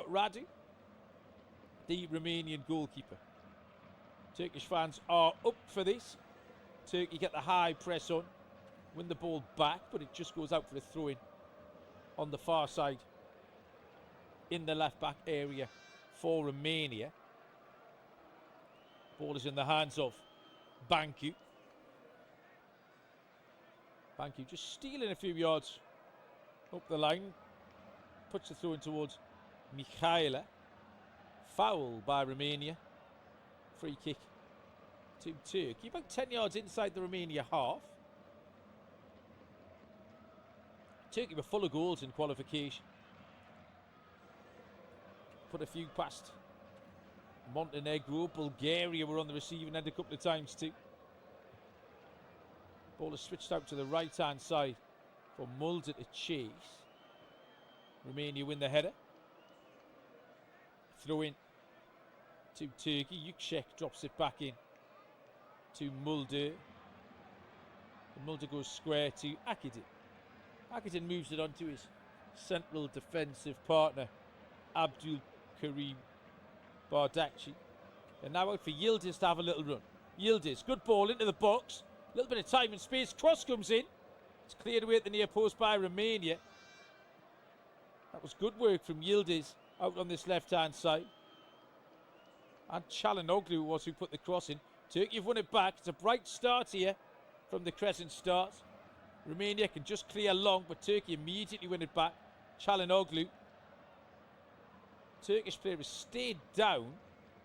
Janot Radu, the Romanian goalkeeper. Turkish fans are up for this. Turkey get the high press on, win the ball back, but it just goes out for a throw-in on the far side in the left-back area for Romania. Ball is in the hands of Bancu. Bancu just stealing a few yards up the line. Puts the throw-in towards Michaela. Foul by Romania. Free kick to Turkey. About 10 yards inside the Romania half. Turkey were full of goals in qualification. Put a few past Montenegro. Bulgaria were on the receiving end a couple of times too. Ball is switched out to the right-hand side for Mulder to chase. Romania win the header. Throw in to Turkey. Yüksek drops it back in to Mulder. And Mulder goes square to Akidin. Akidin moves it on to his central defensive partner, Abdul Karim Bardakci. And now out for Yildiz to have a little run. Yildiz, good ball into the box. A little bit of time and space. Cross comes in. It's cleared away at the near post by Romania. That was good work from Yildiz out on this left-hand side. And Çalhanoğlu was who put the cross in. Turkey have won it back. It's a bright start here from the crescent start. Romania can just clear long, but Turkey immediately win it back. Çalhanoğlu. Turkish player has stayed down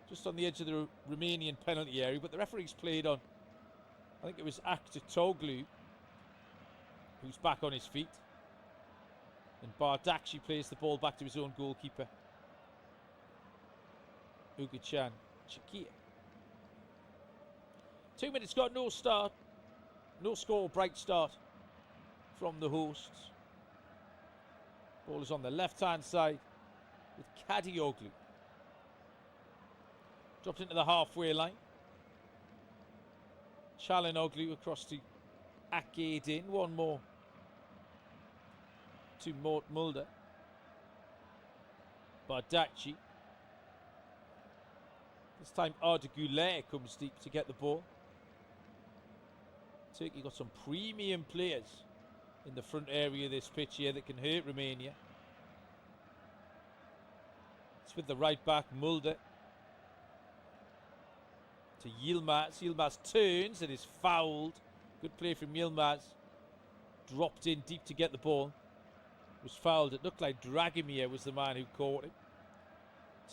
just on the edge of the Romanian penalty area, but the referee's played on. I think it was Aktoglu who's back on his feet. And Bardakci plays the ball back to his own goalkeeper, Uğurcan Çakır. 2 minutes got no start. No score, bright start from the hosts. Ball is on the left-hand side with Kadioglu. Dropped into the halfway line. Çalhanoğlu across to Akidin. One more to Mort Mulder. Bardakci. This time Arda Güler comes deep to get the ball. Turkey got some premium players in the front area of this pitch here that can hurt Romania. It's with the right back, Mulder. To Yilmaz. Yilmaz turns and is fouled. Good play from Yilmaz. Dropped in deep to get the ball. Was fouled. It looked like Dragomir was the man who caught him.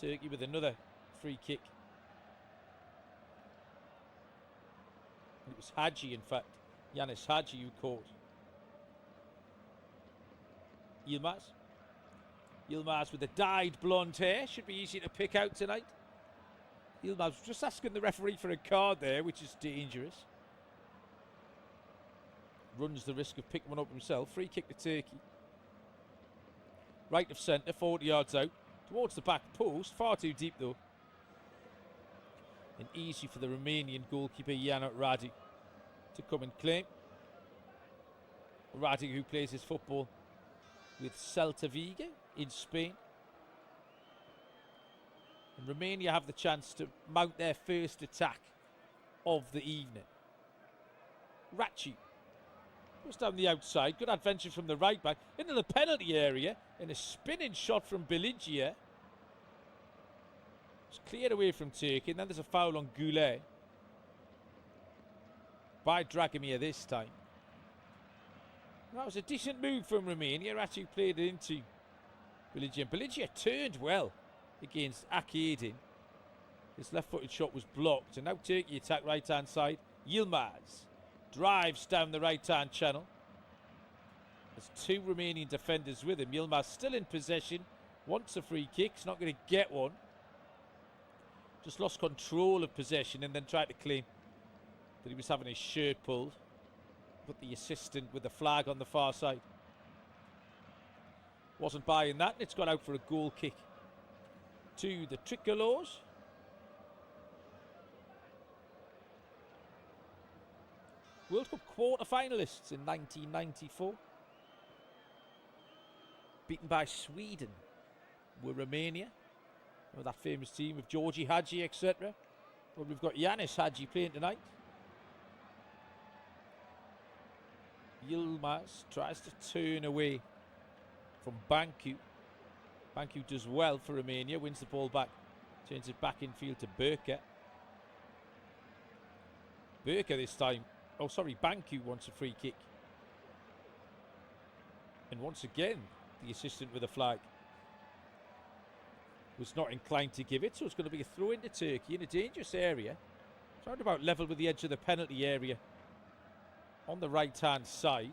Turkey with another free kick. It was Hadji, in fact. Yanis Hadji who caught. Yilmaz. Yilmaz with the dyed blonde hair. Should be easy to pick out tonight. Yilmaz was just asking the referee for a card there, which is dangerous. Runs the risk of picking one up himself. Free kick to Turkey. Right of centre, 40 yards out. Towards the back post. Far too deep though. And easy for the Romanian goalkeeper Janot Radu to come and claim. Radu, who plays his football with Celta Vigo in Spain. And Romania have the chance to mount their first attack of the evening. Rachi goes down the outside. Good adventure from the right back into the penalty area in a spinning shot from Biligia. It's cleared away from Turkey, and then there's a foul on Güler by Dragomir this time. That was a decent move from Romania. Rachi played it into Biligia. Biligia turned well against Akidin. His left-footed shot was blocked, and now Turkey attack right-hand side. Yilmaz drives down the right-hand channel. There's two Romanian defenders with him. Yilmaz still in possession. Wants a free kick. He's not going to get one. Just lost control of possession and then tried to claim that he was having his shirt pulled. But the assistant with the flag on the far side wasn't buying that, and it's gone out for a goal kick to the Tricolores. World Cup quarter-finalists in 1994. Beaten by Sweden were Romainia. Well, that famous team of Georgie Hadji, etc. Well, we've got Yanis Hadji playing tonight. Yilmaz tries to turn away from Banku. Banku does well for Romainia, wins the ball back, turns it back infield to Burka. Burka this time, Banku wants a free kick. And once again, the assistant with a flag was not inclined to give it, so it's going to be a throw into Turkey in a dangerous area. It's around about level with the edge of the penalty area on the right-hand side.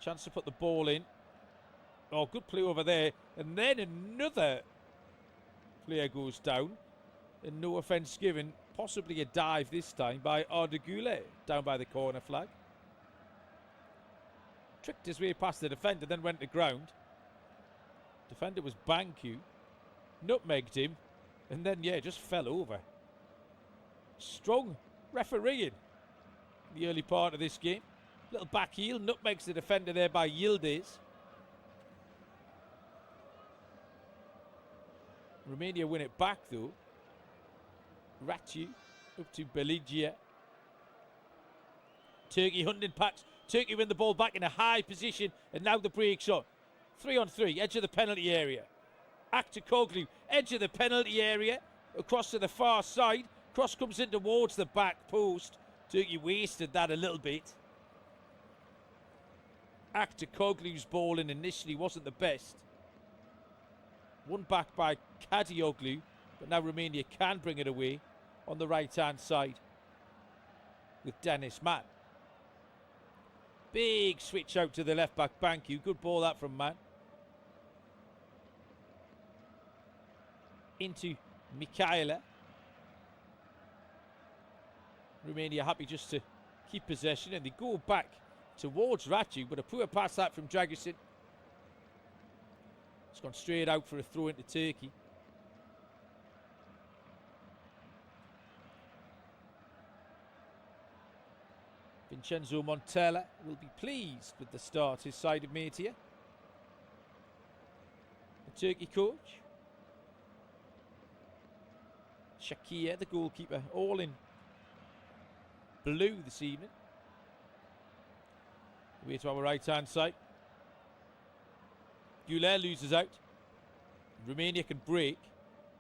Chance to put the ball in. Oh, good play over there. And then another player goes down. And no offence given. Possibly a dive this time by Ardagule down by the corner flag. Tricked his way past the defender, then went to ground. Defender was Banku. Nutmegged him. And then, just fell over. Strong refereeing in the early part of this game. Little back heel. Nutmegs the defender there by Yildiz. Romania win it back though. Ratu up to Beligia. Turkey hunting packs. Turkey win the ball back in a high position, and now the break shot. 3-on-3, edge of the penalty area. Aktakoglu, edge of the penalty area, across to the far side. Cross comes in towards the back post. Turkey wasted that a little bit. Aktakoglu's ball in initially wasn't the best. One back by Kadioglu, but now Romania can bring it away on the right-hand side with Dennis Mann. Big switch out to the left-back Banku. Good ball that from Mann. Into Mikaela. Romania happy just to keep possession, and they go back towards Ratu, but a poor pass that from Dragusin. It's gone straight out for a throw into Turkey. Vincenzo Montella will be pleased with the start his side have made here. The Turkey coach. Shakir, the goalkeeper, all in blue this evening. Away to our right-hand side. Güler loses out. Romania can break.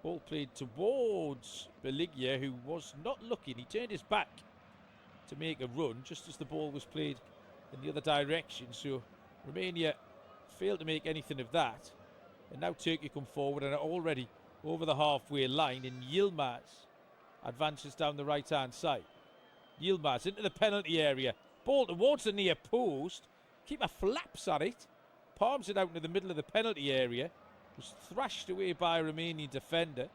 Ball played towards Beligia, who was not looking. He turned his back to make a run just as the ball was played in the other direction. So Romania failed to make anything of that. And now Turkey come forward and are already over the halfway line. And Yilmaz advances down the right-hand side. Yilmaz into the penalty area. Ball towards the near post. Keeper flaps at it. Palms it out into the middle of the penalty area. Was thrashed away by a Romanian defender.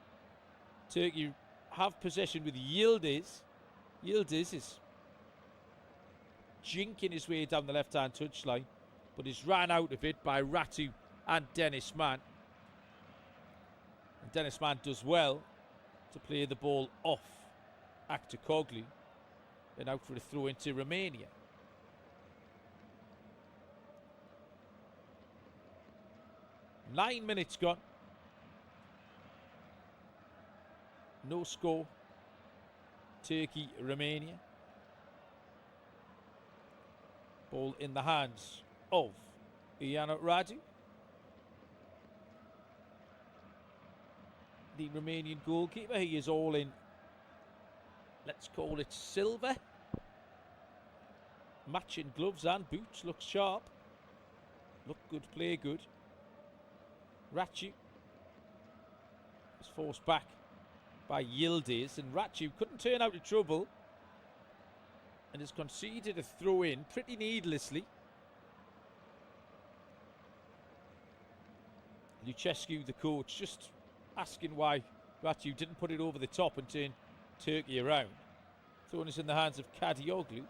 Turkey have possession with Yildiz. Yildiz is jinking his way down the left-hand touchline, but is ran out of it by Ratu and Dennis Mann. And Dennis Mann does well to play the ball off Aktakoglu and out for a throw into Romania. Nine minutes gone. No score. Turkey, Romania. Ball in the hands of Iano Radu. The Romanian goalkeeper. He is all in, let's call it silver. Matching gloves and boots. Looks sharp. Look good, play good. Ratu is forced back by Yildiz, and Ratu couldn't turn out of trouble and has conceded a throw in pretty needlessly. Lucescu, the coach, just asking why Ratu didn't put it over the top and turn Turkey around. Throwing us in the hands of Kadioglu.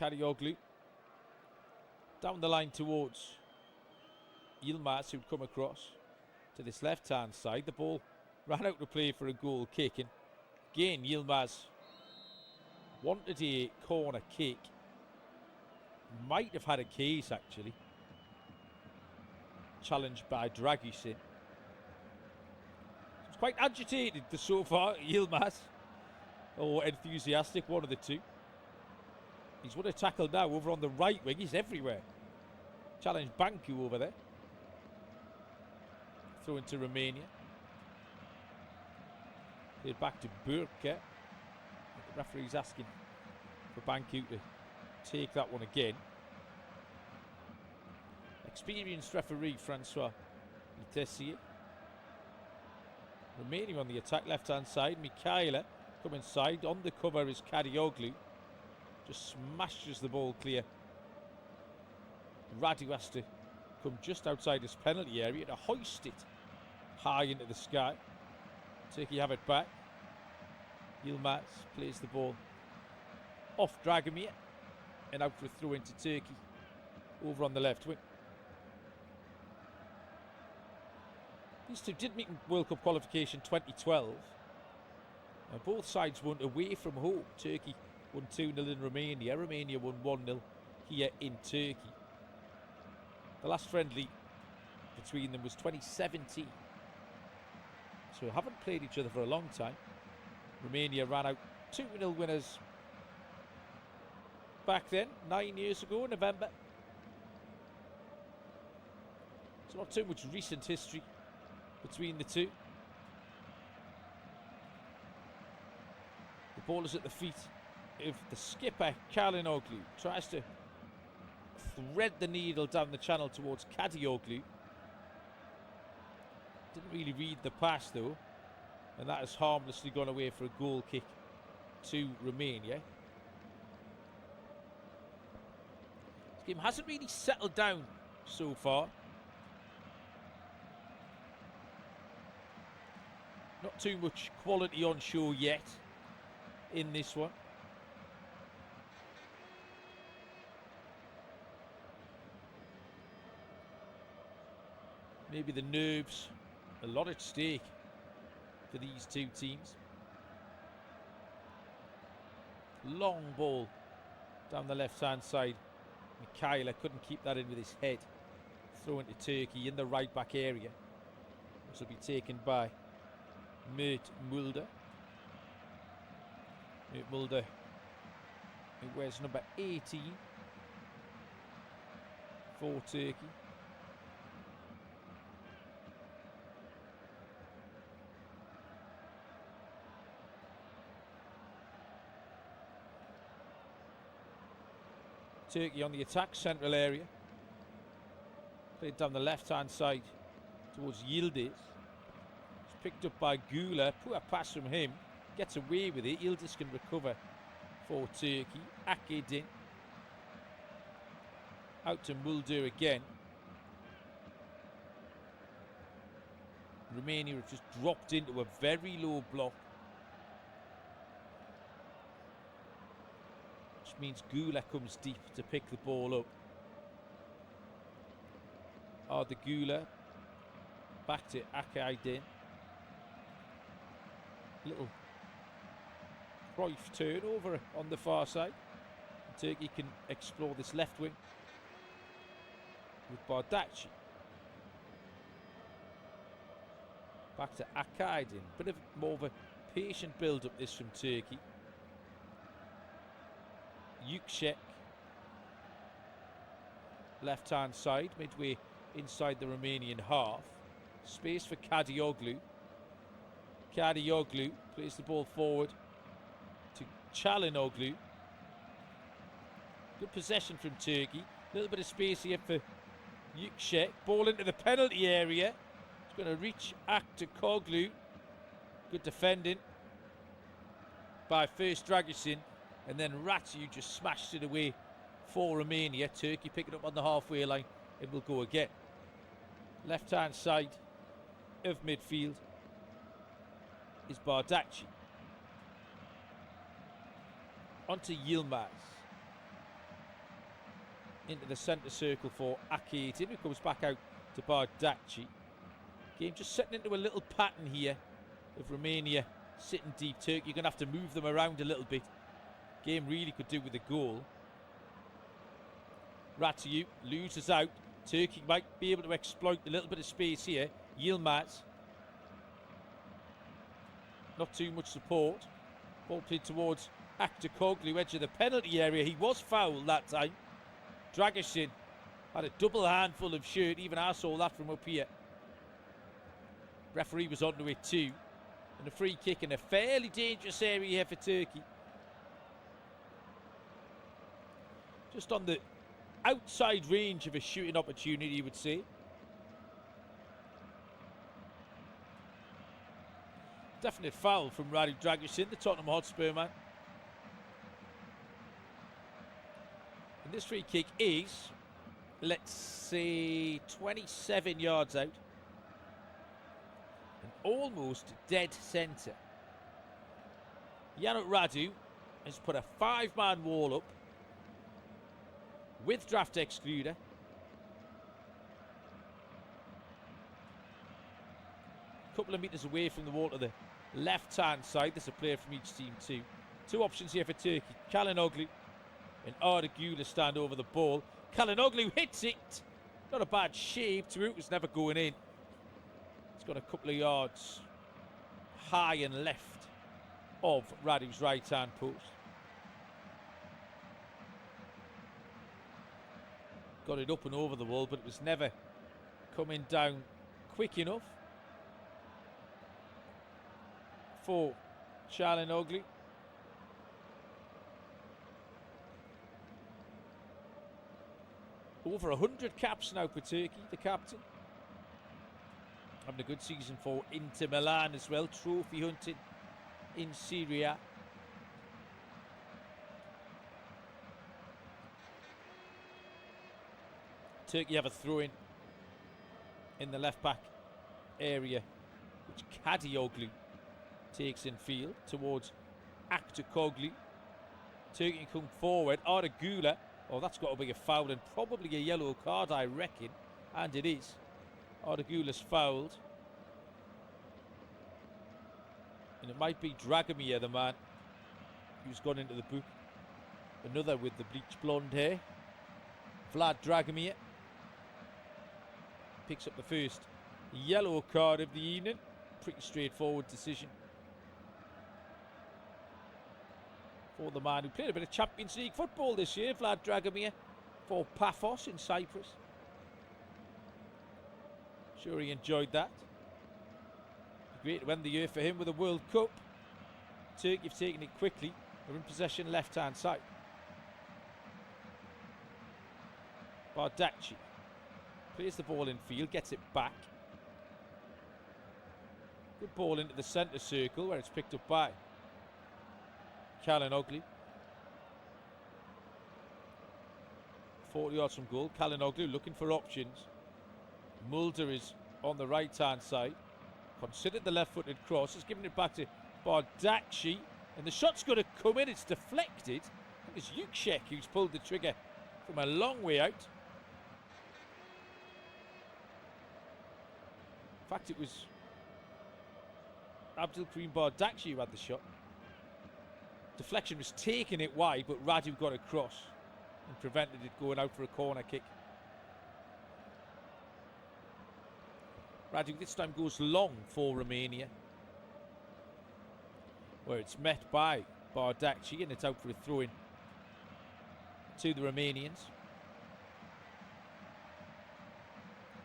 Kadioglu down the line towards Yilmaz, who'd come across to this left-hand side. The ball ran out to play for a goal kick, and again Yilmaz wanted a corner kick. Might have had a case, actually. Challenged by Dragusin. It's quite agitated so far, Yilmaz. Or enthusiastic, one of the two. He's won a tackle now over on the right wing. He's everywhere. Challenged Banku over there. Throw into Romainia. Played back to Burke. The referee's asking for Banku to take that one again. Experienced referee Francois Tessier. Romainia on the attack, left hand side. Mikhaila come inside. On the cover is Kadioglu. Just smashes the ball clear. Radu has to come just outside his penalty area to hoist it high into the sky. Turkey have it back. Yilmaz plays the ball off Dragomir and out for a throw into Turkey over on the left wing. These two did meet in World Cup qualification 2012. Both sides won away from home. Turkey won 2-0 in Romania. Romania won 1-0 here in Turkey. The last friendly between them was 2017. So haven't played each other for a long time. Romania ran out 2-0 winners back then, 9 years ago, November. So not too much recent history between the two. The ball is at the feet of the skipper, Kalinoglu. Tries to thread the needle down the channel towards Kadioglu. Didn't really read the pass though, and that has harmlessly gone away for a goal kick to Romania. This game hasn't really settled down so far. Not too much quality on show yet in this one. Maybe the nerves, a lot at stake for these two teams. Long ball down the left hand side. Mikhaila couldn't keep that in with his head. Throw into Turkey in the right back area. This will be taken by Mert Mulder. Mert Mulder, who wears number 18 for Turkey. Turkey on the attack, central area. Played down the left-hand side towards Yildiz. It's picked up by Gula. Poor pass from him. Gets away with it. Yildiz can recover for Turkey. Akedin. Out to Mulder again. Romania have just dropped into a very low block. Which means Gula comes deep to pick the ball up. Arda Gula. Back to Akaydin. Little Cruyff turn over on the far side. Turkey can explore this left wing with Bardacci. Back to Akaydin. Bit of more of a patient build-up this from Turkey. Yüksek. Left-hand side, midway inside the Romanian half. Space for Kadioglu. Kadioglu plays the ball forward to Çalhanoğlu. Good possession from Turkey. A little bit of space here for Yüksek. Ball into the penalty area. It's going to reach Aktakoglu. Good defending by first Dragusin, and then Ratu just smashed it away for Romania. Turkey picking up on the halfway line. It will go again. Left hand side of midfield is Bardacci. Onto Yilmaz. Into the centre circle for Akedin, who comes back out to Bardacci. Game just setting into a little pattern here of Romania sitting deep. Turkey, you're going to have to move them around a little bit Game really could do with a goal. Ratiu loses out. Turkey might be able to exploit a little bit of space here. Yilmaz. Not too much support. Ball played towards Aktakoglu, edge of the penalty area. He was fouled that time. Dragusin had a double handful of shirt. Even I saw that from up here. Referee was onto it too. And a free kick in a fairly dangerous area here for Turkey. Just on the outside range of a shooting opportunity, you would say. Definite foul from Radu Dragusin, the Tottenham Hotspur man. And this free kick is, let's say, 27 yards out. And almost dead centre. Yannick Radu has put a 5-man wall up with draft excluder. A couple of metres away from the wall to the left-hand side. There's a player from each team too. Two options here for Turkey. Kalinoglu and Arda Güler stand over the ball. Kalinoglu hits it. Not a bad shape to it. Was never going in. It's got a couple of yards high and left of Radu's right-hand post. Got it up and over the wall, but it was never coming down quick enough for Çalhanoğlu. Over 100 caps now for Turkey, the captain. Having a good season for Inter Milan as well. Trophy hunting in Serie A. Turkey have a throw-in in the left-back area, which Kadioglu takes in field towards Aktakoglu. Turkey come forward. Arda Güler. Oh, that's got to be a foul and probably a yellow card, I reckon. And it is. Arda Güler's fouled. And it might be Dragomir, the man who's gone into the book. Another with the bleached blonde hair. Vlad Dragomir picks up the first yellow card of the evening. Pretty straightforward decision for the man who played a bit of Champions League football this year, Vlad Dragomir, for Paphos in Cyprus. Sure he enjoyed that. Great to end the year for him with a World Cup. Turkey have taken it quickly. They're in possession left-hand side. Bardakci plays the ball in field, gets it back. Good ball into the centre circle where it's picked up by Çalhanoğlu. 40 yards from goal. Çalhanoğlu looking for options. Mulder is on the right-hand side. Considered the left-footed cross. Has given it back to Bardakci. And the shot's going to come in. It's deflected. I think it's Yüksek who's pulled the trigger from a long way out. In fact, it was Abdülkerim Bardakci who had the shot. Deflection was taking it wide, but Radu got across and prevented it going out for a corner kick. Radu this time goes long for Romania, where it's met by Bardakci and it's out for a throw-in to the Romanians.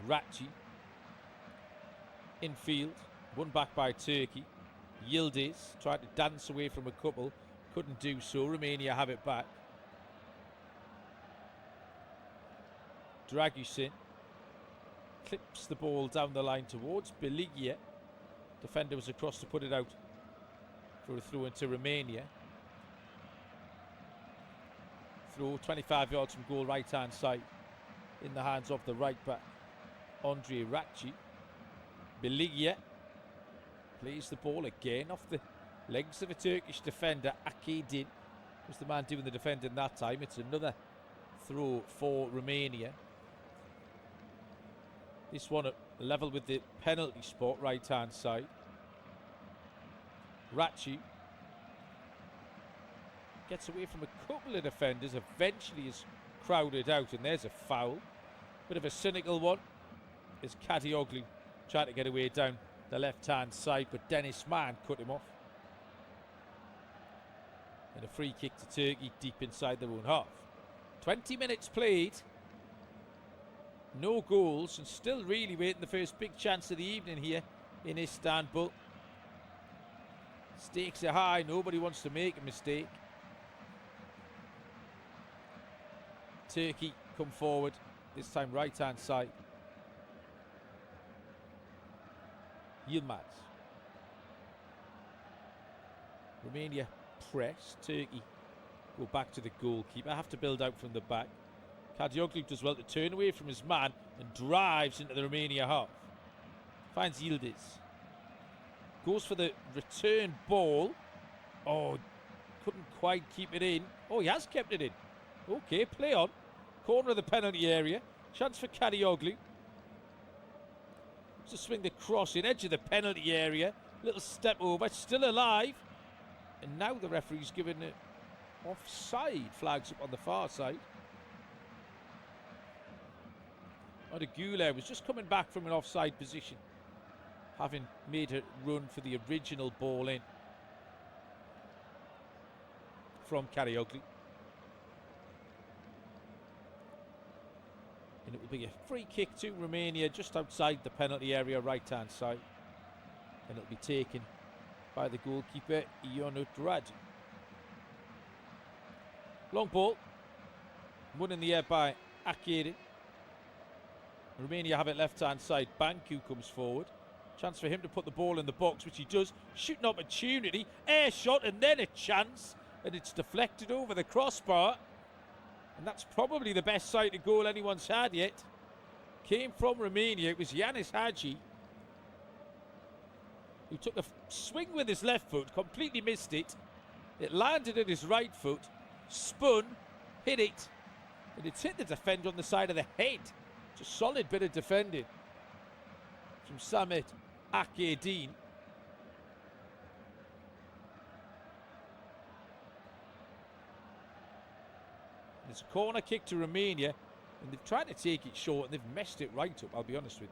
Ratchi in field, won back by Turkey. Yildiz tried to dance away from a couple, couldn't do so. Romania have it back. Dragusin clips the ball down the line towards Beligia. Defender was across to put it out for a throw into Romania. Throw 25 yards from goal, right hand side, in the hands of the right back Andre Ratchi. Beligia plays the ball again off the legs of a Turkish defender. Akedin was the man doing the defending that time. It's another throw for Romania. This one at level with the penalty spot, right hand side. Ratchi Gets away from a couple of defenders. Eventually is crowded out, and there's a foul. Bit of a cynical one. Is Kadioglu trying to get away down the left-hand side, but Dennis Mann cut him off. And a free kick to Turkey deep inside their own half. 20 minutes played. No goals, and still really waiting the first big chance of the evening here in Istanbul. Stakes are high. Nobody wants to make a mistake. Turkey come forward. This time right-hand side. Yilmaz. Romania press. Turkey go back to the goalkeeper. Have to build out from the back. Kadioglu does well to turn away from his man and drives into the Romania half. Finds Yildiz. Goes for the return ball. Oh, couldn't quite keep it in. Oh, he has kept it in. Okay, play on. Corner of the penalty area. Chance for Kadioglu. To swing the cross in, edge of the penalty area. Little step over, still alive. And now the referee's given it offside. Flags up on the far side. Odagula was just coming back from an offside position, having made a run for the original ball in from Karagioglu. And it will be a free kick to Romania just outside the penalty area, right-hand side. And it'll be taken by the goalkeeper, Ionut Radu. Long ball. Won in the air by Akiri. Romania have it left-hand side. Banku comes forward. Chance for him to put the ball in the box, which he does. Shooting opportunity. Air shot and then a chance. And it's deflected over the crossbar. And that's probably the best sighted goal anyone's had yet. Came from Romania. It was Yanis Hadji, who took a swing with his left foot, completely missed it. It landed at his right foot, spun, hit it, and it's hit the defender on the side of the head. It's a solid bit of defending from Samet Akedin. It's a corner kick to Romania, and they've tried to take it short, and they've messed it right up, I'll be honest with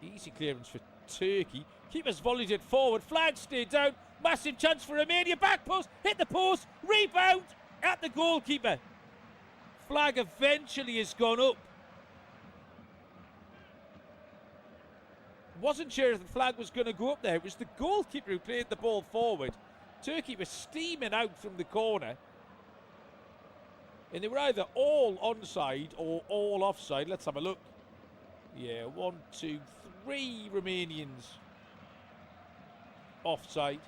you. Easy clearance for Turkey. Keeper's volleyed it forward. Flag stayed down. Massive chance for Romania. Back post. Hit the post. Rebound at the goalkeeper. Flag eventually has gone up. Wasn't sure if the flag was going to go up there. It was the goalkeeper who played the ball forward. Turkey was steaming out from the corner. And they were either all onside or all offside. Let's have a look. Yeah, 1, 2, 3 Romanians offside.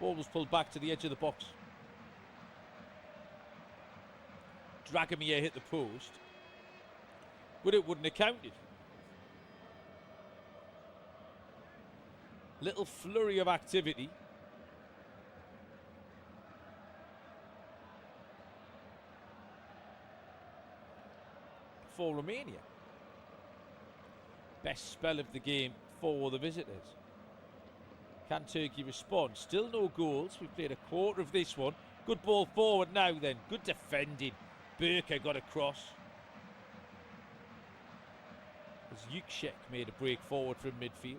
Ball was pulled back to the edge of the box. Dragomir hit the post, but it wouldn't have counted. Little flurry of activity. For Romania. Best spell of the game for the visitors. Can Turkey respond? Still no goals. We've played a quarter of this one. Good ball forward now then. Good defending. Burka got across. As Yüksek made a break forward from midfield.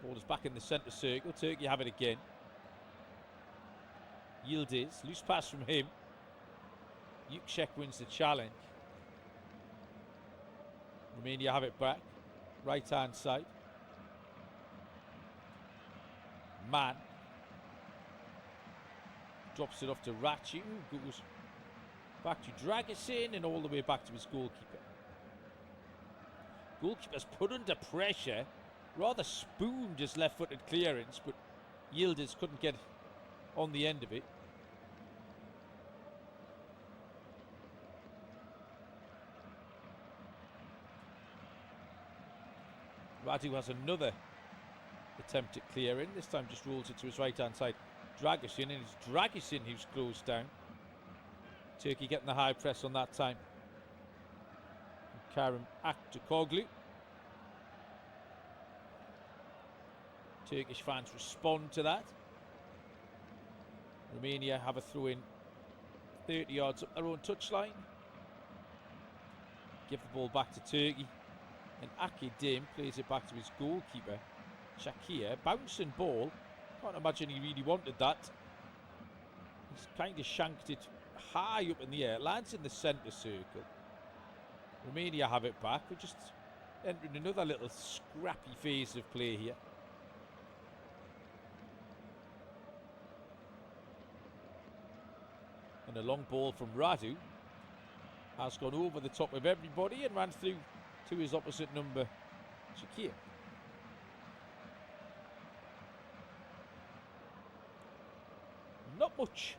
Ball is back in the centre circle. Turkey have it again. Yildiz. Loose pass from him. Yüksek wins the challenge. Romania have it back. Right-hand side. Mann. Drops it off to Rachi, who goes back to Dragusin and all the way back to his goalkeeper. Goalkeeper's put under pressure. Rather spooned his left-footed clearance, but Yildiz couldn't get on the end of it. Radu has another attempt at clearing. This time just rolls it to his right-hand side. Dragusin, and it's Dragusin who's closed down. Turkey getting the high press on that time. Karim Aktürkoğlu. Turkish fans respond to that. Romania have a throw in 30 yards up their own touchline. Give the ball back to Turkey. And Akedim plays it back to his goalkeeper, Shakir. Bouncing ball. Can't imagine he really wanted that. He's kind of shanked it high up in the air. Lands in the centre circle. Romania have it back. We're just entering another little scrappy phase of play here. And a long ball from Radu has gone over the top of everybody and ran through to his opposite number, Shakir. Not much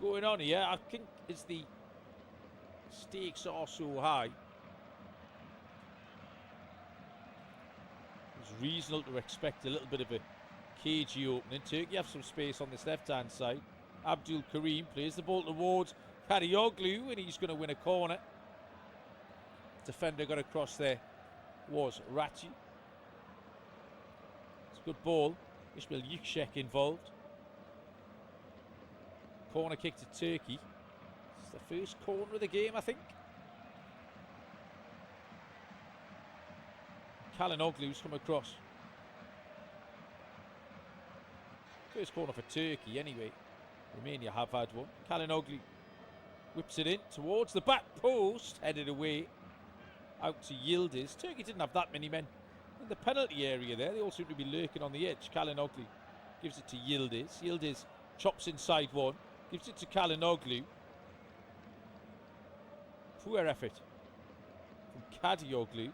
going on here. I think as the stakes are so high, it's reasonable to expect a little bit of a cagey opening. Turkey have some space on this left-hand side. Abdul Karim plays the ball towards Karioglu, and he's going to win a corner. Defender got across there was Rachi. It's a good ball. Ismail Yüksek involved. Corner kick to Turkey. It's the first corner of the game, I think. Kalinoglu's come across. First corner for Turkey anyway. Romania have had one. Kalinoglu whips it in towards the back post. Headed away. Out to Yildiz. Turkey didn't have that many men in the penalty area there. They all seem to be lurking on the edge. Kalinoglu gives it to Yildiz. Yildiz chops inside one. Gives it to Kalinoglu. Poor effort from Kadioglu.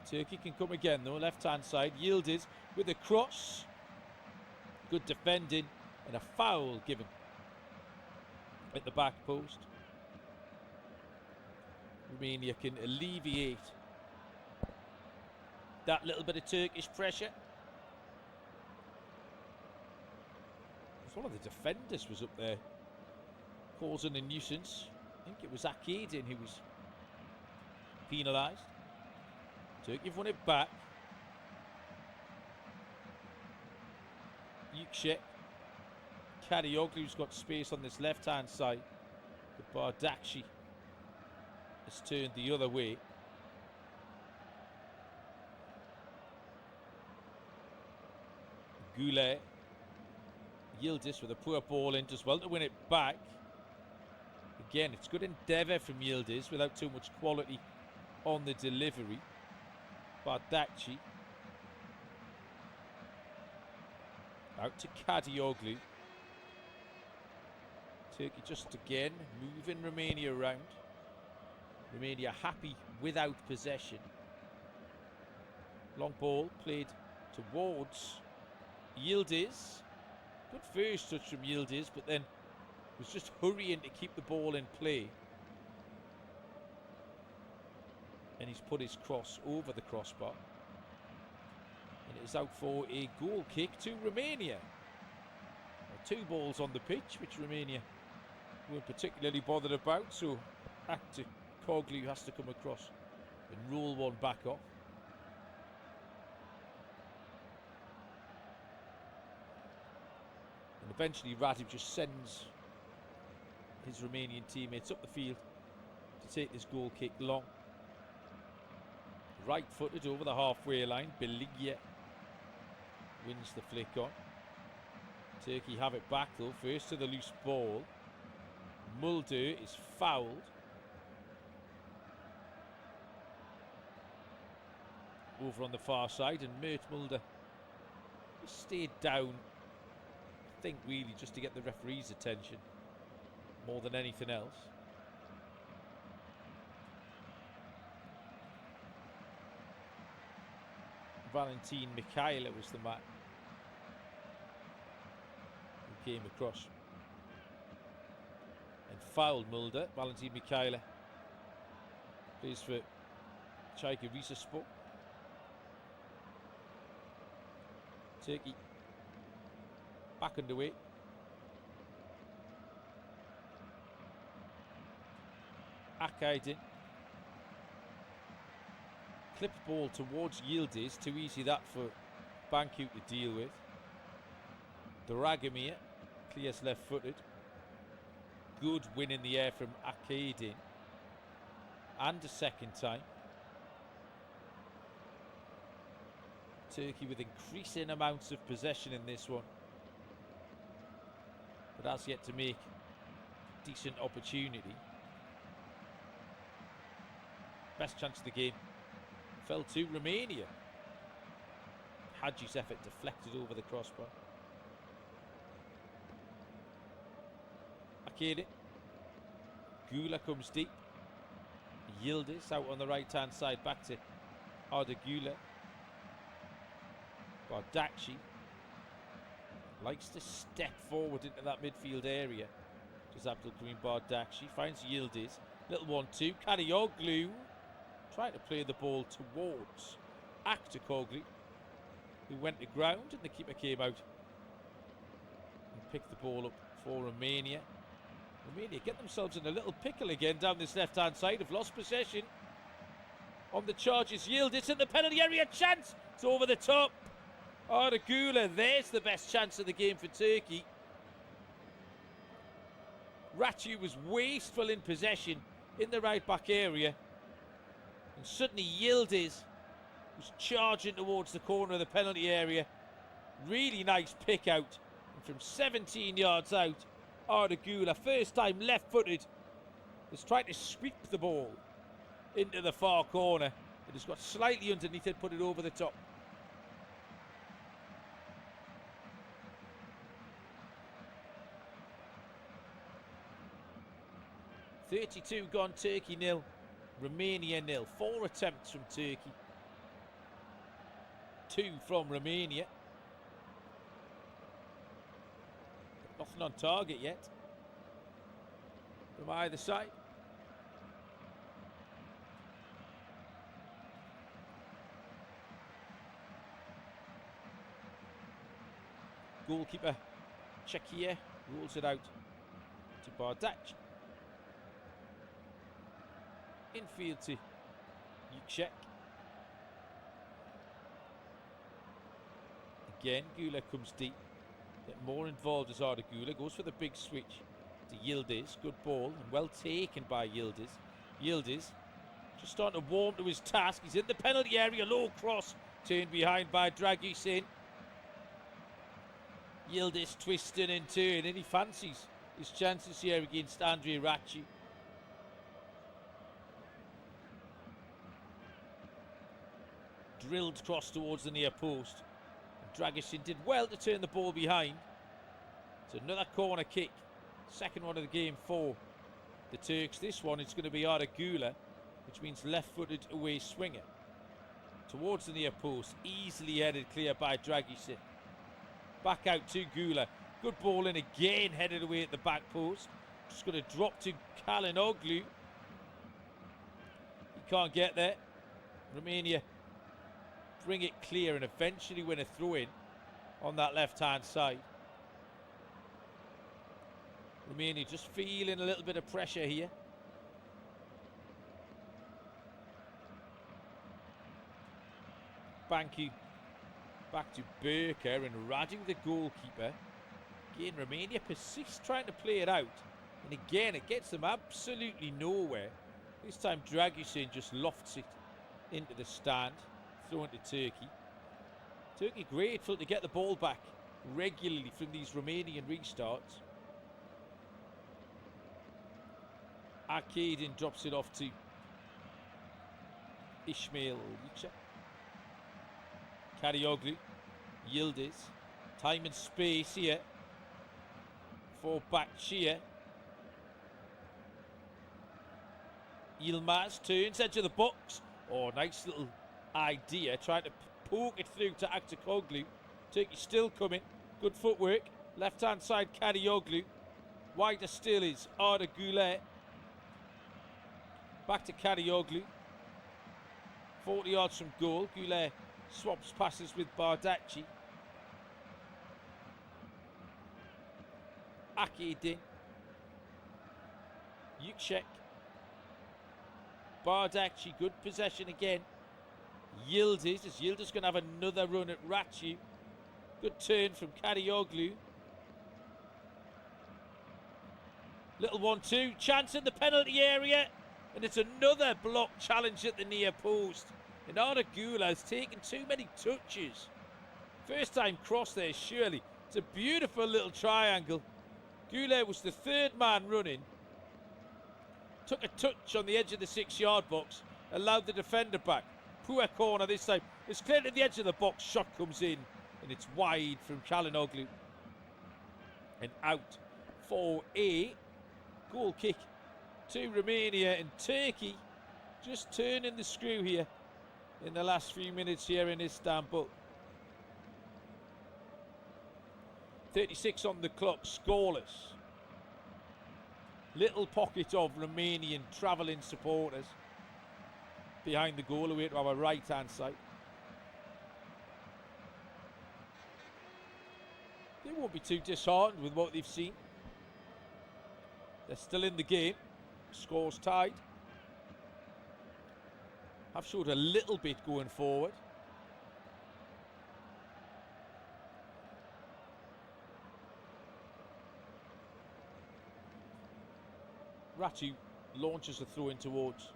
Turkey can come again though. Left hand side. Yildiz with a cross. Good defending and a foul given at the back post. Romania can alleviate that little bit of Turkish pressure. One of the defenders was up there causing a nuisance. I think it was Akedin who was penalised. Turkey have won it back. Yüksek. Karioglu's got space on this left hand side. But Bardakci has turned the other way. Goulet. Yildiz with a poor ball in, does well to win it back. Again, it's good endeavour from Yildiz without too much quality on the delivery. Bardakci. Out to Kadioglu. Turkey just again moving Romania around. Romania happy without possession. Long ball played towards Yildiz. Good first touch from Yildiz, but then was just hurrying to keep the ball in play. And he's put his cross over the crossbar. And it is out for a goal kick to Romania. Two balls on the pitch, which Romania weren't particularly bothered about, so Actor Koglu has to come across and roll one back off. And eventually Radu just sends his Romanian teammates up the field to take this goal kick long. Right-footed over the halfway line. Beligye wins the flick on. Turkey have it back though. First to the loose ball. Mulder is fouled. Over on the far side, and Mert Mulder stayed down, I think really just to get the referee's attention more than anything else. Valentin Mikhaila was the man who came across and fouled Mulder. Valentin Mikhaila plays for Çaykur Rizespor. Turkey back underway. Akaydin Clipped ball towards Yildiz. Too easy that for Banku to deal with. Dragomir clears left-footed. Good win in the air from Akadin. And a second time. Turkey with increasing amounts of possession in this one, but has yet to make decent opportunity. Best chance of the game fell to Romainia. Hadji's effort deflected over the crossbar. Akadin. Gula comes deep. Yildiz out on the right hand side, back to Arda Gula. Bardakci likes to step forward into that midfield area. Does Abdulkarim Bardakci. Finds Yildiz. Little 1-2. Kadioglu trying to play the ball towards Aktakoglu, who went to ground, and the keeper came out and picked the ball up for Romainia. Romainia get themselves in a little pickle again down this left hand side. Have lost possession. On the charges, Yildiz in the penalty area. Chance. It's over the top. Arda Gula, there's the best chance of the game for Turkey. Rachu was wasteful in possession in the right back area. And suddenly Yildiz was charging towards the corner of the penalty area. Really nice pick out. And from 17 yards out, Arda Gula, first time left-footed, has tried to sweep the ball into the far corner. It has got slightly underneath it, put it over the top. .32 gone, Turkey 0, Romainia 0. 4 attempts from Turkey, 2 from Romainia. But nothing on target yet from either side. Goalkeeper Czechia rules it out to Bardakci. Infield to Yuchek. Again, Gula comes deep. Get more involved as Arda Gula goes for the big switch to Yildiz. Good ball and well taken by Yildiz. Yildiz just starting to warm to his task. He's in the penalty area. Low cross turned behind by Dragusin. Yildiz twisting and turning, and he fancies his chances here against Andrei Rachi. Drilled cross towards the near post. Dragusin did well to turn the ball behind. It's another corner kick. Second one of the game for the Turks. This one is going to be Arda Gula, which means left-footed away swinger. Towards the near post. Easily headed clear by Dragusin. Back out to Gula. Good ball in again, headed away at the back post. Just going to drop to Kalinoglu. He can't get there. Romainia bring it clear and eventually win a throw-in on that left-hand side. Romainia just feeling a little bit of pressure here. Banku back to Burker and Radu, the goalkeeper. Again, Romainia persists trying to play it out. And again, it gets them absolutely nowhere. This time, Dragusin just lofts it into the stand. Thrown to Turkey. Turkey grateful to get the ball back regularly from these Romanian restarts. Akadin drops it off to Ismail Yuchek. Kadioglu. Yildiz. Time and space here for Bakşehir. Yilmaz turns edge of the box. Oh, nice little idea, trying to poke it through to Aktakoglu. Turkey still coming. Good footwork. Left hand side, Kadioglu. Wider still is Arda Gula. Back to Kadioglu. 40 yards from goal. Gula swaps passes with Bardakci. Akadin. Yuchek. Bardakci, good possession again. Yildiz, as Yildiz going to have another run at Rachu. Good turn from Kadioglu. Little 1-2, chance in the penalty area, and it's another block challenge at the near post. And Ardagula has taken too many touches. First time cross there, surely. It's a beautiful little triangle. Goulet was the third man running. Took a touch on the edge of the 6-yard box, allowed the defender back. Poor corner this time. It's clear to the edge of the box, shot comes in, and it's wide from Calhanoglu. And out for a goal kick to Romania, and Turkey just turning the screw here in the last few minutes here in Istanbul. 36 on the clock, scoreless. Little pocket of Romanian travelling supporters behind the goal away to our right hand side. They won't be too disheartened with what they've seen. They're still in the game. Scores tied. Have showed a little bit going forward. Rachu launches a throw in towards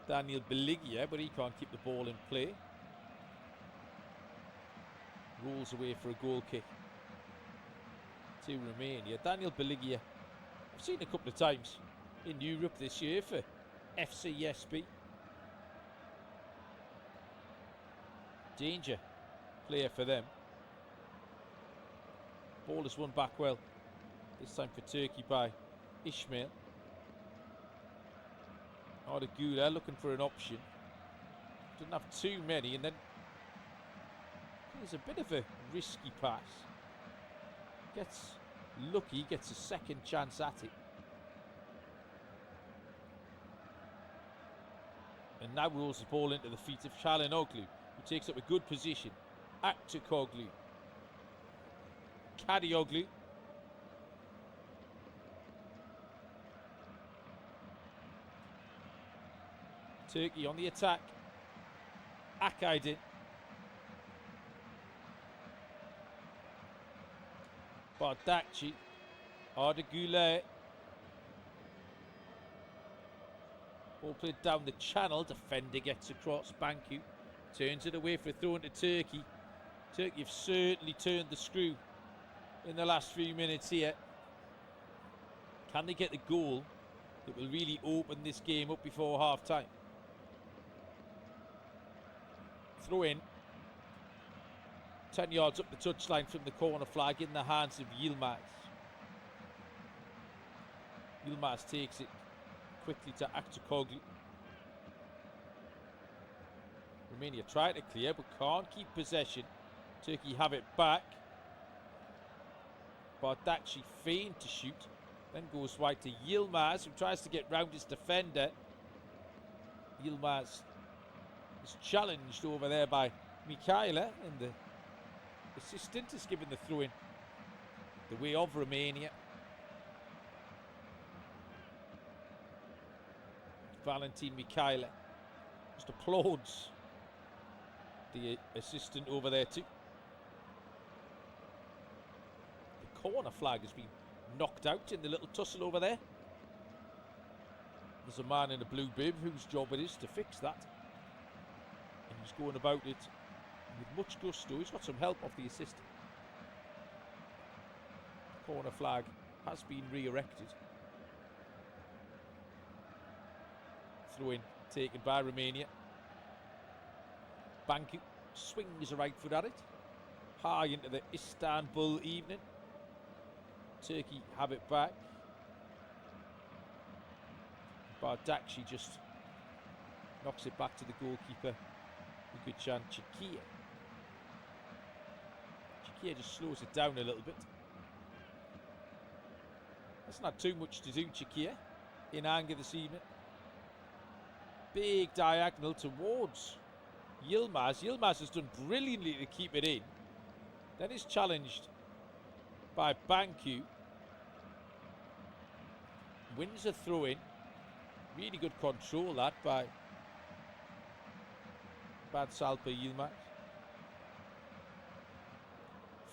Daniel Beligia, but he can't keep the ball in play. Rolls away for a goal kick to Romania. Daniel Beligia, I've seen a couple of times in Europe this year for FCSB. Danger player for them. Ball is won back well. This time for Turkey by Ismail. Ardagula looking for an option. Didn't have too many, and then there's a bit of a risky pass. Gets lucky, gets a second chance at it. And now rolls the ball into the feet of Calhanoglu, who takes up a good position. Akçakoglu. Kadioglu. Turkey on the attack. Akaydin. Bardakci. Ardagula. Ball played down the channel. Defender gets across. Banku turns it away for a throw into Turkey. Turkey have certainly turned the screw in the last few minutes here. Can they get the goal that will really open this game up before half time? Throw in. 10 yards up the touchline from the corner flag in the hands of Yilmaz. Yilmaz takes it quickly to Akçakoglu. Romania try to clear but can't keep possession. Turkey have it back. Bardakci feigned to shoot, then goes wide to Yilmaz, who tries to get round his defender. Yilmaz is challenged over there by Mikhaila, and the assistant is given the throw in the way of Romania. Valentin Mikhaila just applauds the assistant over there too. The corner flag has been knocked out in the little tussle over there. There's a man in a blue bib whose job it is to fix that. And he's going about it with much gusto. He's got some help off the assistant. The corner flag has been re-erected. Throw in taken by Romania. Banku swings a right foot at it. High into the Istanbul evening. Turkey have it back. Bardakci just knocks it back to the goalkeeper. A good chance, Çikia. Çikia just slows it down a little bit. That's not too much to do, Çikia, in anger this evening. Big diagonal towards Yilmaz. Yilmaz has done brilliantly to keep it in. Then is challenged by Banku. Wins a throw in. Really good control that by Bad Salpa Yilmaz.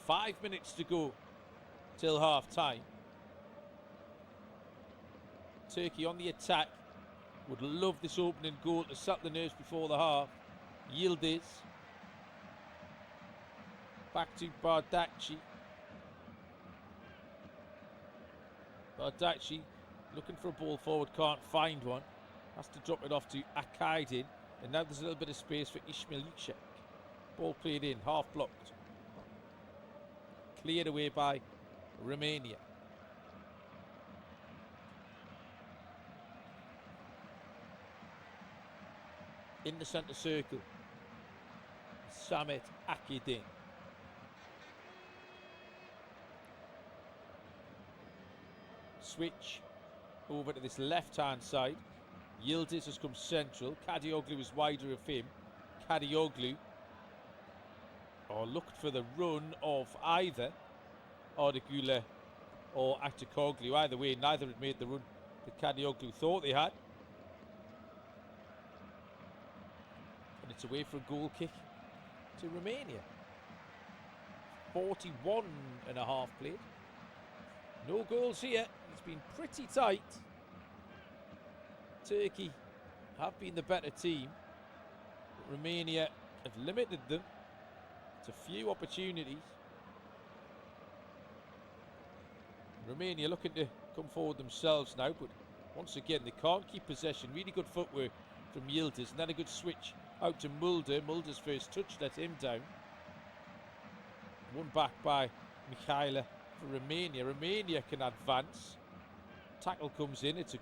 5 minutes to go till half time. Turkey on the attack. Would love this opening goal to settle the nerves before the half. Yildiz. Back to Bardakci. Bardakci looking for a ball forward, can't find one. Has to drop it off to Akaydin. And now there's a little bit of space for Ismail Yüksek. Ball played in, half blocked. Cleared away by Romainia. In the centre circle, Samet Akaydin. Switch over to this left-hand side. Yildiz has come central. Kadioglu is wider of him. Kadioglu looked for the run of either Ardagula or Aktakoglu. Either way, neither had made the run that Kadioglu thought they had. And it's away for a goal kick to Romania. 41 and a half played. No goals here. It's been pretty tight. Turkey have been the better team, but Romania have limited them to few opportunities. Romania looking to come forward themselves now, but once again they can't keep possession. Really good footwork from Yildiz, and then a good switch out to Mulder. Mulder's first touch let him down. Won back by Mikhaila for Romania. Romania can advance. Tackle comes in, it's a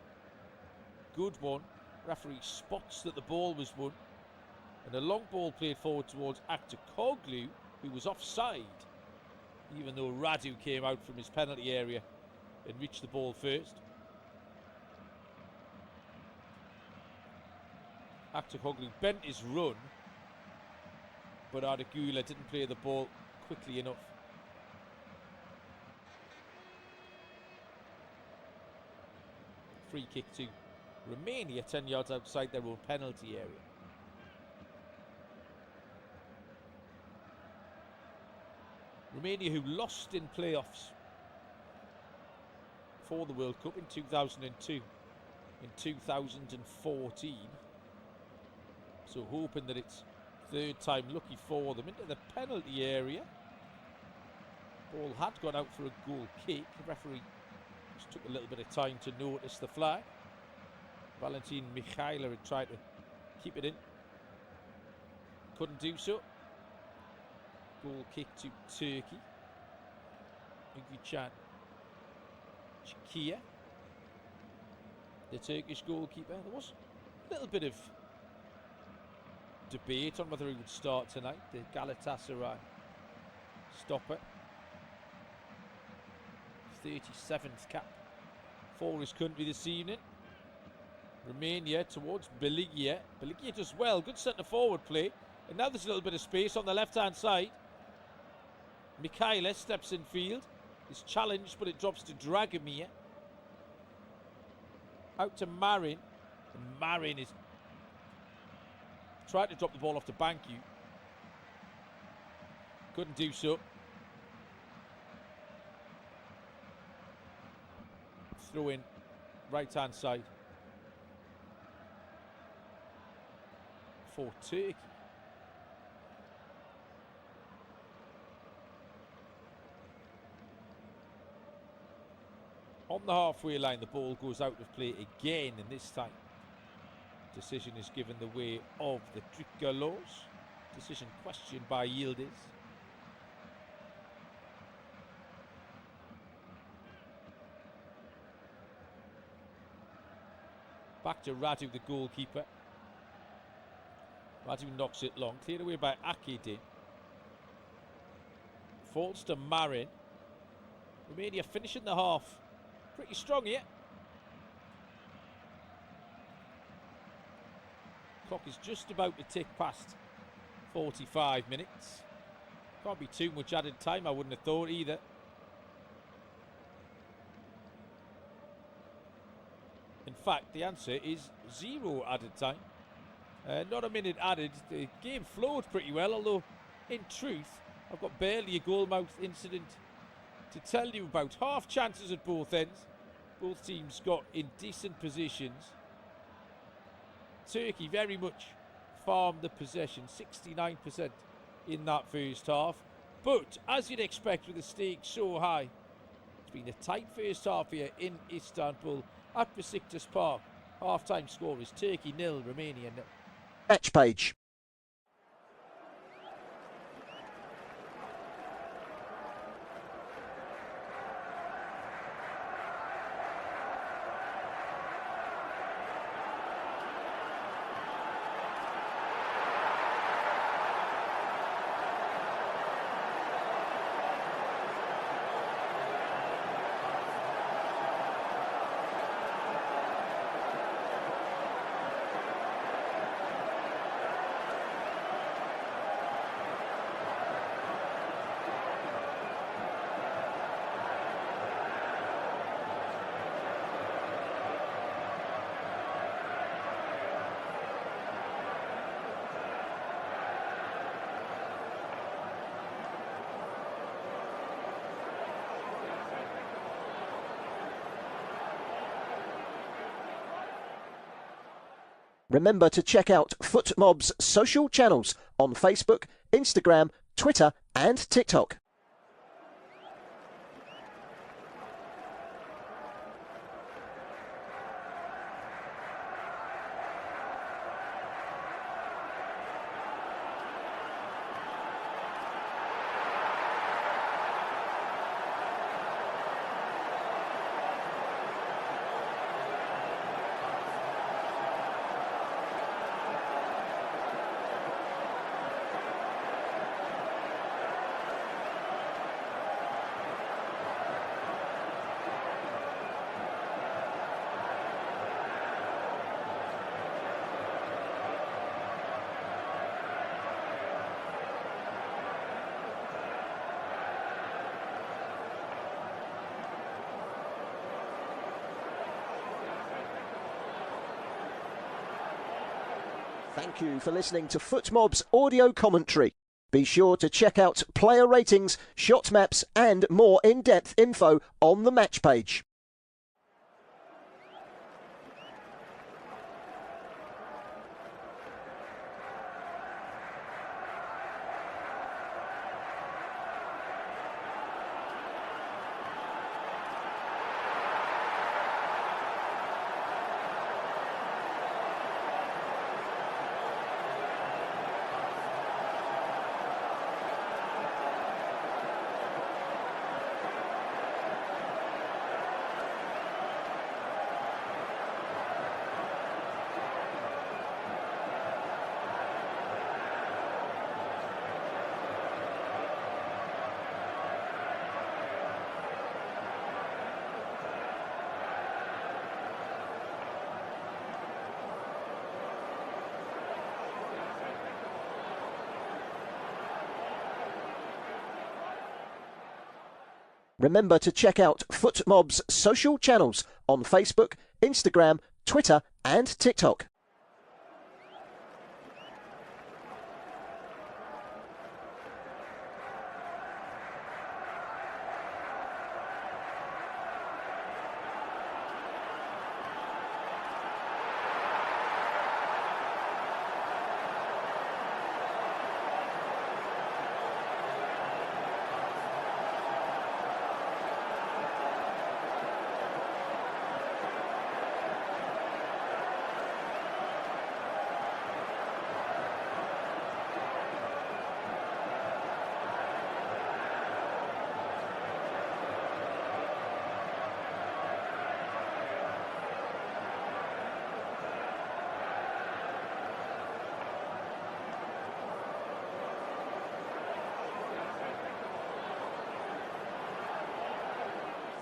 good one. Referee spots that the ball was won. And a long ball played forward towards Aktakoglu, who was offside, even though Radu came out from his penalty area and reached the ball first. Aktakoglu bent his run, but Ardagula didn't play the ball quickly enough. Free kick to Romania, 10 yards outside their own penalty area. Romania, who lost in playoffs for the World Cup in 2002, in 2014. So hoping that it's third time lucky for them. Into the penalty area. Ball had gone out for a goal kick. The referee just took a little bit of time to notice the flag. Valentin Mikhaila had tried to keep it in. Couldn't do so. Goal kick to Turkey. Ugucan Chikia, the Turkish goalkeeper. There was a little bit of debate on whether he would start tonight. The Galatasaray stopper. 37th cap for his country this evening. Romania towards Beligia. Beligia does well. Good centre forward play. And now there's a little bit of space on the left hand side. Mikhaila steps in field. Is challenged, but it drops to Dragomir. Out to Marin. And Marin is trying to drop the ball off to Banku. Couldn't do so. Throw in right hand side for Turkey. On the halfway line, the ball goes out of play again, and this time decision is given the way of the Tricolores. Decision questioned by Yildiz. Back to Radu, the goalkeeper. Radu knocks it long, cleared away by Akaydin. Falls to Marin. Romania finishing the half pretty strong here. Clock is just about to tick past 45 minutes. Can't be too much added time, I wouldn't have thought either. In fact, the answer is 0 added time. Not a minute added. The game flowed pretty well, although in truth, I've got barely a goalmouth incident to tell you about. Half chances at both ends. Both teams got in decent positions. Turkey very much farmed the possession, 69% in that first half. But as you'd expect with the stakes so high, it's been a tight first half here in Istanbul at Besiktas Park. Half-time score is Turkey 0, Romania 0. Match page. Remember to check out FootMob's social channels on Facebook, Instagram, Twitter and TikTok. Thank you for listening to FootMob's audio commentary. Be sure to check out player ratings, shot maps and more in-depth info on the match page. Remember to check out FootMob's social channels on Facebook, Instagram, Twitter and TikTok.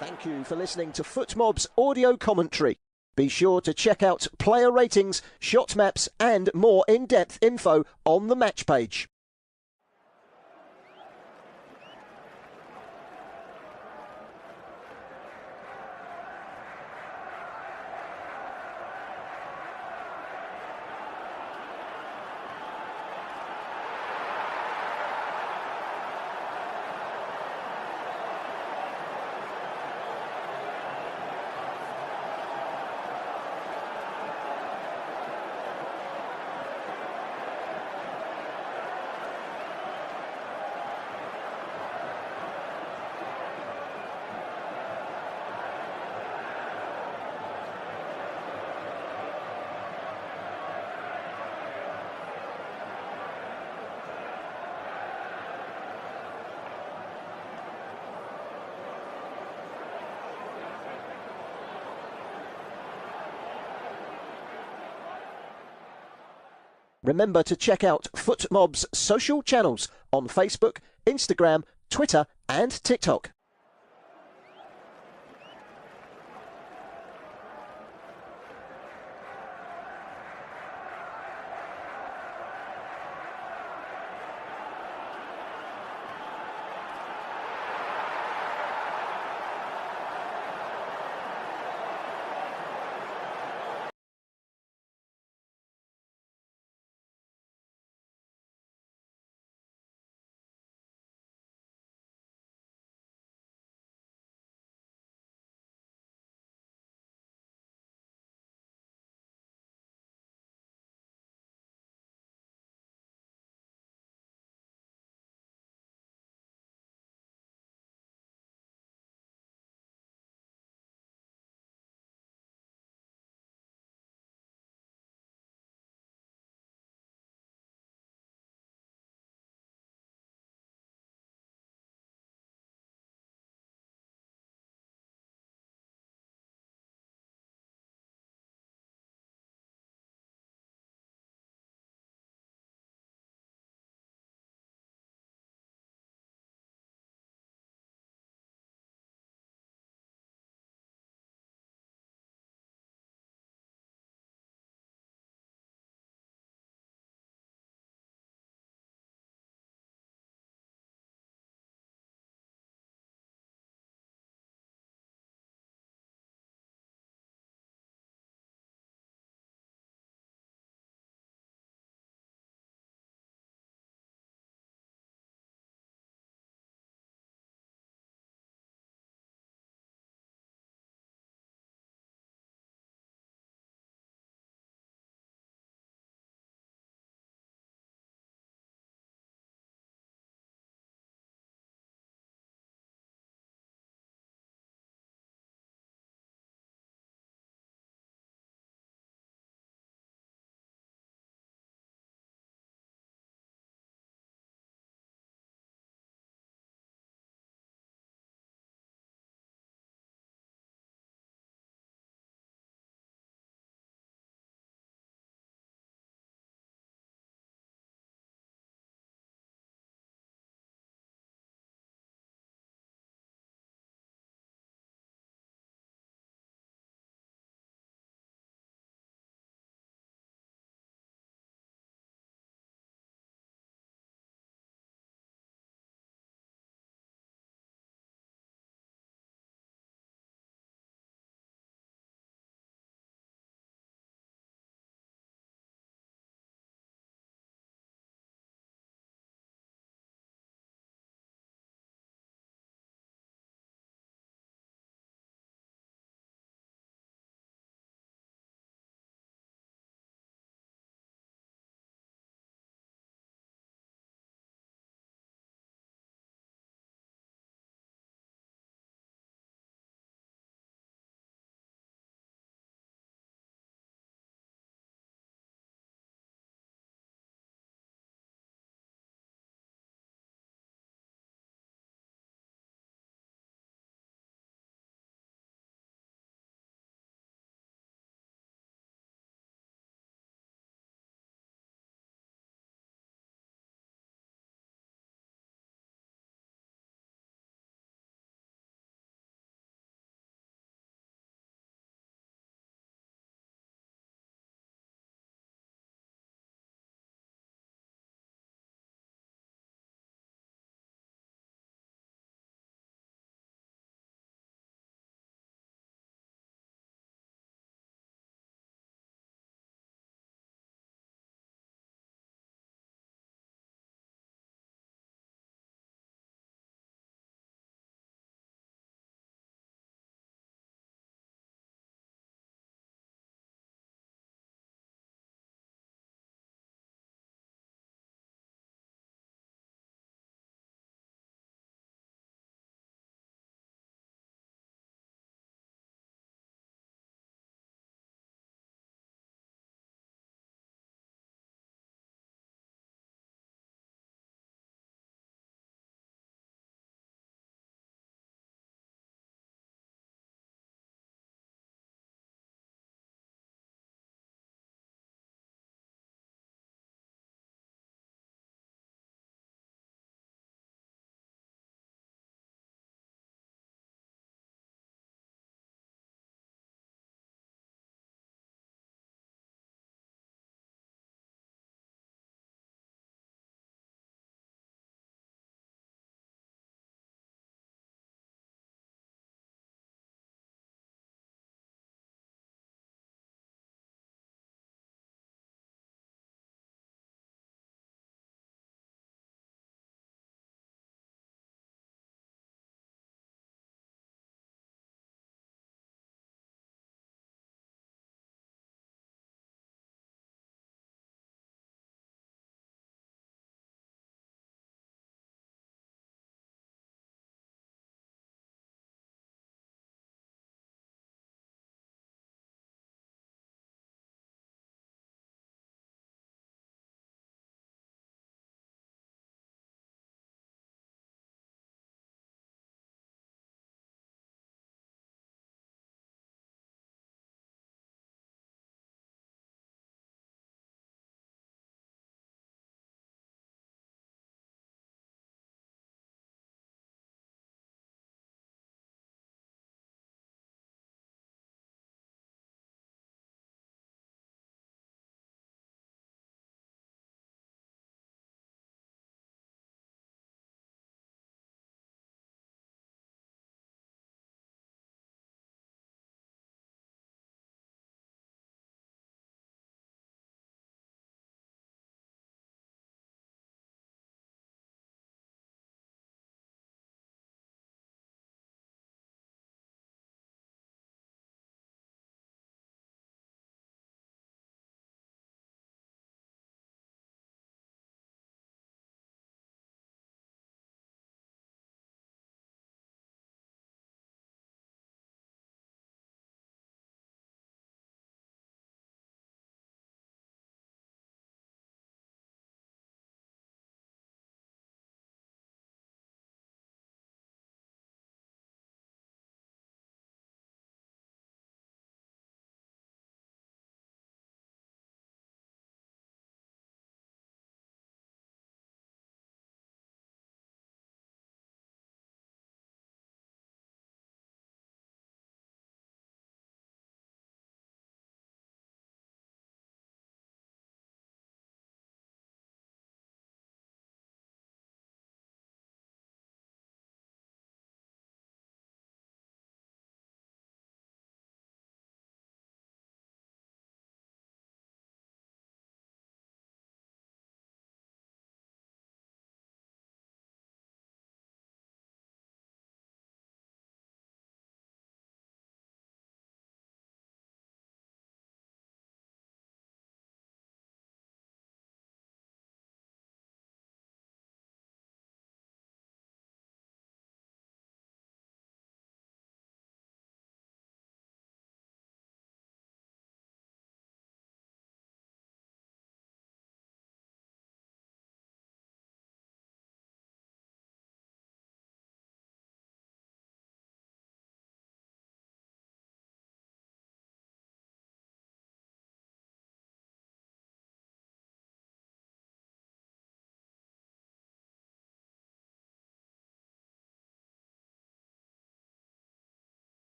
Thank you for listening to FootMob's audio commentary. Be sure to check out player ratings, shot maps and more in-depth info on the match page. Remember to check out FootMob's social channels on Facebook, Instagram, Twitter and TikTok.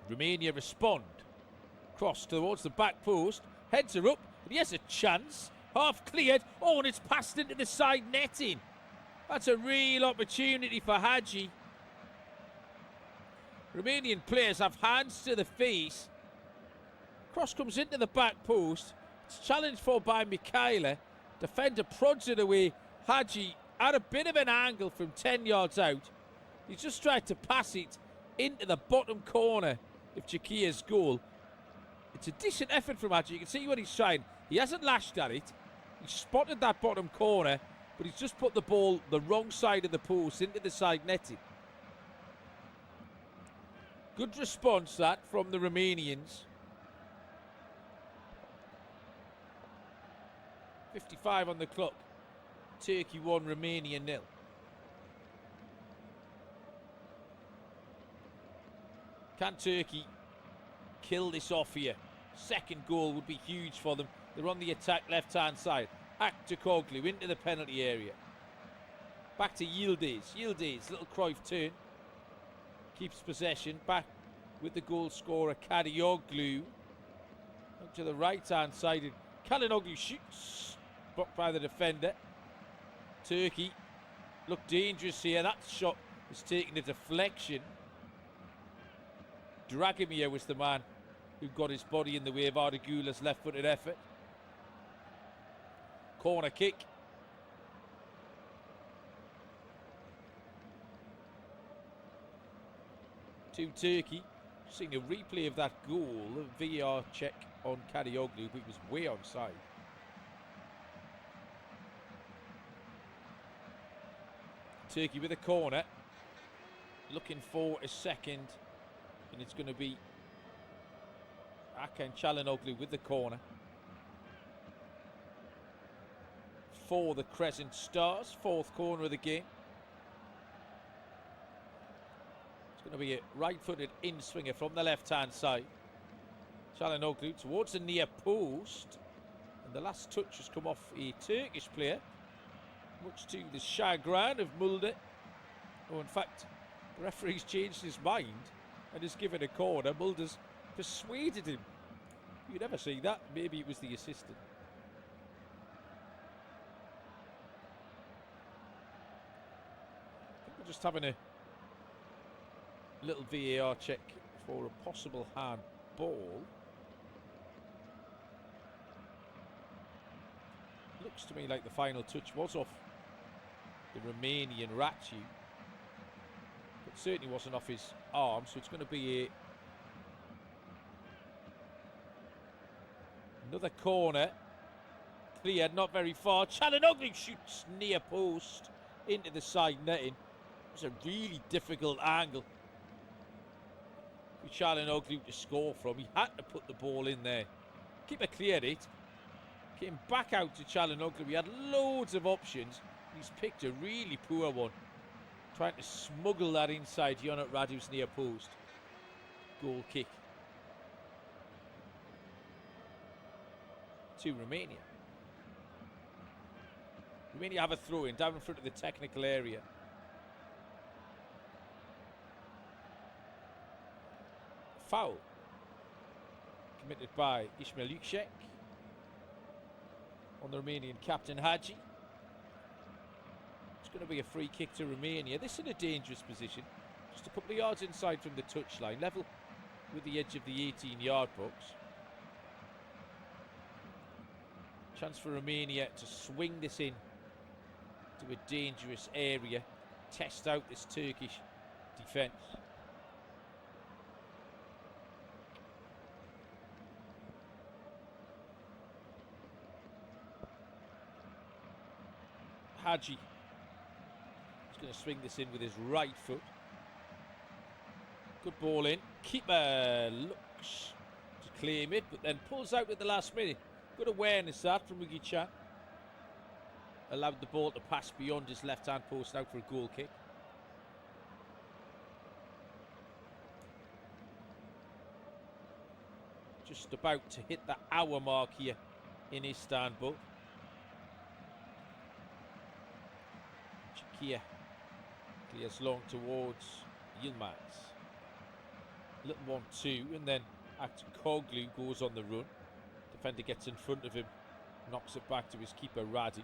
Romania respond. Cross towards the back post. Heads are up. And he has a chance. Half cleared. Oh, and it's passed into the side netting. That's a real opportunity for Hadji. Romanian players have hands to the face. Cross comes into the back post. It's challenged for by Mikhaila. Defender prods it away. Hadji at a bit of an angle from 10 yards out. He's just tried to pass it into the bottom corner of Chakia's goal. It's a decent effort from Hadji. You can see what he's trying. He hasn't lashed at it. He spotted that bottom corner, but he's just put the ball the wrong side of the post into the side netting. Good response that from the Romanians. 55 on the clock. Turkey 1, Romania 0. Can Turkey kill this off here? Second goal would be huge for them. They're on the attack left-hand side. Aktukoglu into the penalty area. Back to Yildiz. Yildiz, little Cruyff turn. Keeps possession. Back with the goal scorer, Kadioglu. Up to the right-hand side. Kalinoglu shoots. Blocked by the defender. Turkey look dangerous here. That shot was taking a deflection. Dragomir was the man who got his body in the way of Ardagula's left-footed effort. Corner kick. To Turkey. Seeing a replay of that goal. A VAR check on Kadioglu, but he was way onside. Turkey with a corner. Looking for a second. And it's going to be Hakan Çalhanoğlu with the corner. For the Crescent Stars. Fourth corner of the game. It's going to be a right-footed in-swinger from the left-hand side. Çalhanoğlu towards the near post. And the last touch has come off a Turkish player. Much to the chagrin of Mulder. Oh, in fact, the referee's changed his mind and has given a corner. Mulder's persuaded him. You never see that. Maybe it was the assistant. I think we're just having a little VAR check for a possible handball. Looks to me like the final touch was off the Romanian Raciu, but certainly wasn't off his arm, so it's going to be another corner. Cleared, not very far. Çalhanoğlu shoots near post into the side netting. It was a really difficult angle for Çalhanoğlu to score from. He had to put the ball in there. Keeper cleared it. Came back out to Çalhanoğlu. He had loads of options. He's picked a really poor one. Trying to smuggle that inside Ionut Radu's near post. Goal kick. To Romania. Romania have a throw in down in front of the technical area. Foul. Committed by Ismail Yüksek on the Romanian captain Hadji. It's going to be a free kick to Romania. This in a dangerous position. Just a couple of yards inside from the touchline. Level with the edge of the 18-yard box. Chance for Romania to swing this in to a dangerous area. Test out this Turkish defence. Hadji is going to swing this in with his right foot. Good ball in. Keeper looks to claim it, but then pulls out at the last minute. Good awareness that from Ugi Chan. Allowed the ball to pass beyond his left-hand post out for a goal kick. Just about to hit the hour mark here in Istanbul. Chakia clears long towards Yilmaz. Little 1-2, and then Koglu goes on the run. Defender gets in front of him, knocks it back to his keeper Radi.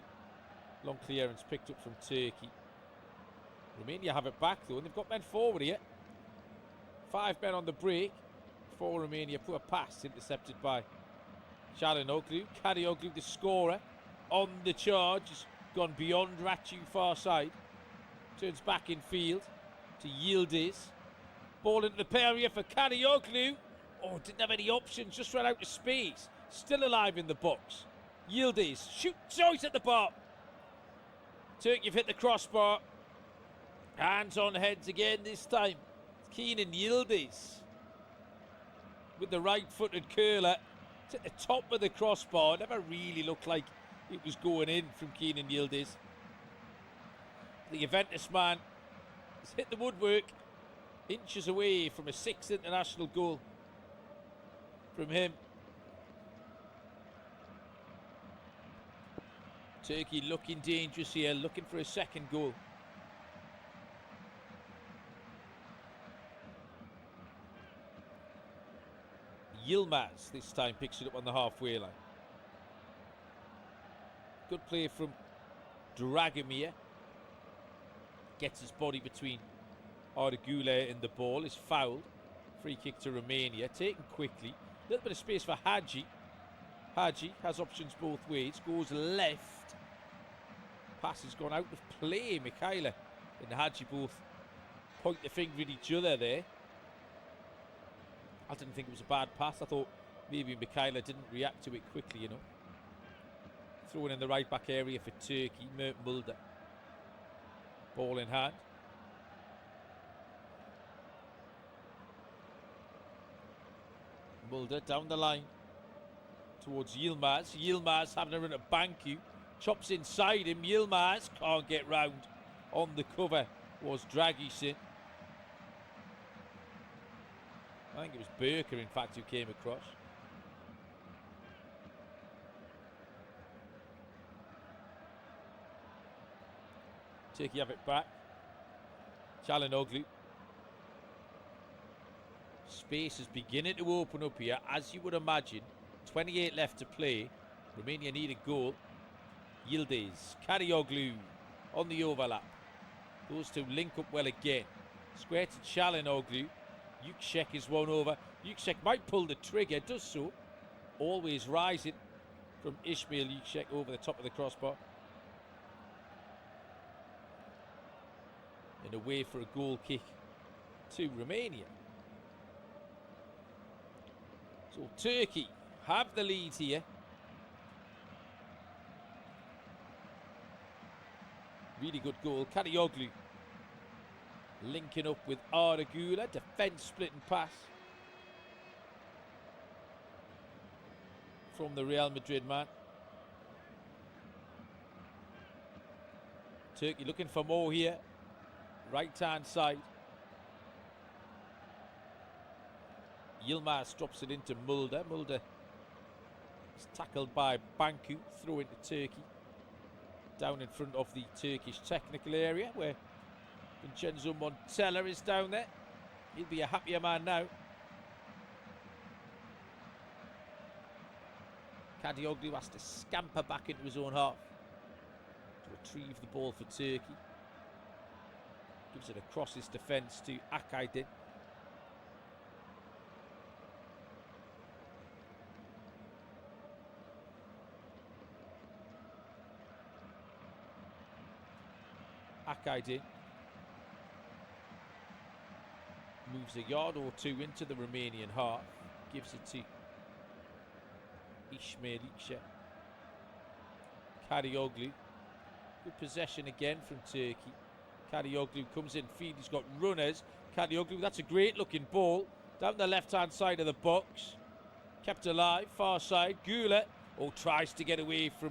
Long clearance picked up from Turkey. Romania have it back though, and they've got men forward here. 5 men on the break for Romania. Poor pass intercepted by Çalhanoğlu. Karaoglu, the scorer, on the charge, has gone beyond Rachu far side. Turns back in field to Yildiz. Ball into the area for Karaoglu. Oh, didn't have any options, just ran out of space. Still alive in the box. Yildiz, shoot choice at the bar. Turkey have hit the crossbar. Hands on heads again this time. Kenan Yildiz with the right-footed curler. It's at the top of the crossbar. Never really looked like it was going in from Kenan Yildiz. The Juventus man has hit the woodwork, inches away from a 6th international goal from him. Turkey looking dangerous here, looking for a second goal. Yilmaz this time picks it up on the halfway line. Good play from Dragomir. Gets his body between Ardagule and the ball. Is fouled. Free kick to Romania. Taken quickly. A little bit of space for Hagi. Hagi has options both ways. Goes left. Pass has gone out of play. Mikhaila and Hagi both point the finger at each other there. I didn't think it was a bad pass. I thought maybe Mikhaila didn't react to it quickly, you know. Thrown in the right back area for Turkey. Mert Mulder. Ball in hand. Mulder down the line towards Yilmaz. Yilmaz having a run at Banku. Chops inside him. Yilmaz can't get round. On the cover was Dragisin. I think it was Berker, in fact, who came across. Turkey have it back. Çalhanoğlu. Space is beginning to open up here, as you would imagine. 28 left to play. Romania need a goal. Yildiz. Karaoglu on the overlap. Those two link up well again. Square to Çalhanoğlu. Yüksek is won over. Yüksek might pull the trigger, does so. Always rising from Ismail Yüksek over the top of the crossbar. And away for a goal kick to Romania. So Turkey have the lead here. Really good goal. Karaoglu linking up with Ardagule. Defence splitting pass from the Real Madrid man. Turkey looking for more here. Right hand side. Yilmaz drops it into Mulder. Mulder is tackled by Banku. Throw into Turkey. Down in front of the Turkish technical area where Vincenzo Montella is down there. He'll be a happier man now. Karaoglu has to scamper back into his own half to retrieve the ball for Turkey. Gives it across his defence to Akaydin. Akaydin moves a yard or two into the Romanian half. Gives it to Ismail Yüksek. Karaoglu. Good possession again from Turkey. Karaoglu comes in field. He's got runners. Karaoglu, that's a great looking ball. Down the left hand side of the box. Kept alive. Far side. Gula. Oh, tries to get away from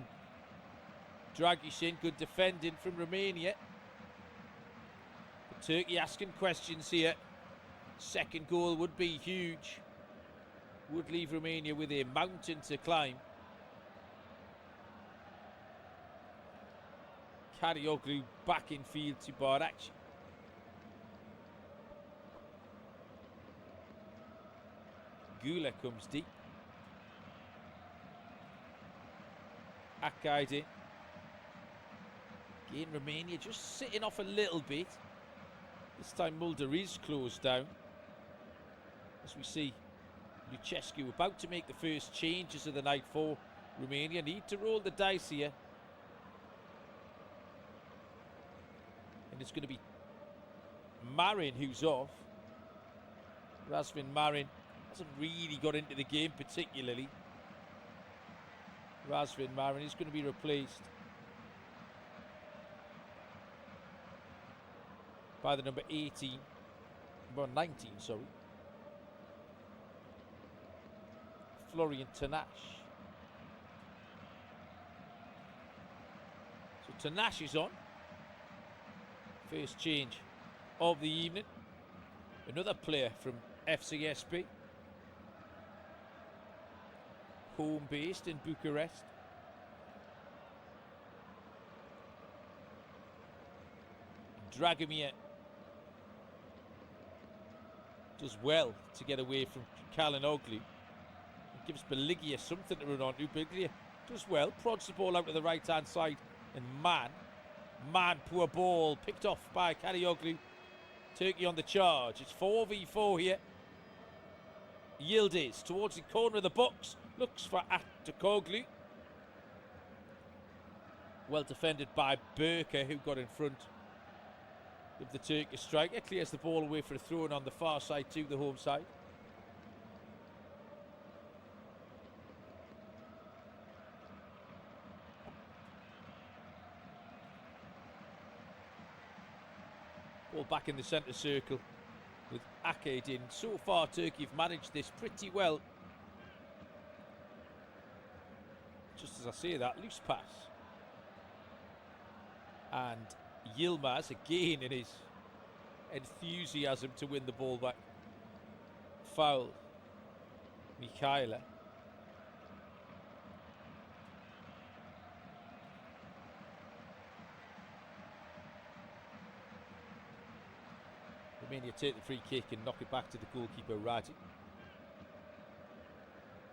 Dragisin. Good defending from Romania. But Turkey asking questions here. Second goal would be huge. Would leave Romania with a mountain to climb. Karaoglu back in field to Barac. Gula comes deep. Akaid in. Again, Romainia just sitting off a little bit. This time Mulder is closed down. As we see Lucescu about to make the first changes of the night for Romainia. Need to roll the dice here. And it's going to be Marin who's off. Razvan Marin hasn't really got into the game particularly. Razvan Marin is going to be replaced by the number 18, well 19, sorry. Florian Tanash. So Tanash is on. First change of the evening. Another player from FCSB. Home based in Bucharest. Dragomir does well to get away from Kalinoglu. Gives Beligia something to run on to. Beligia does well, prods the ball out to the right hand side, and Man, poor ball, picked off by Kalioglu. Turkey on the charge. It's 4v4 here. Yildiz towards the corner of the box, looks for Aktoglu. Well defended by Burka, who got in front of the Turkish striker. Clears the ball away for a throw-in on the far side to the home side. Ball back in the centre circle with Akaid in. So far Turkey have managed this pretty well. Just as I say that, loose pass. And Yilmaz again in his enthusiasm to win the ball back. Foul. Mikhaila. Romainia take the free kick and knock it back to the goalkeeper Radi.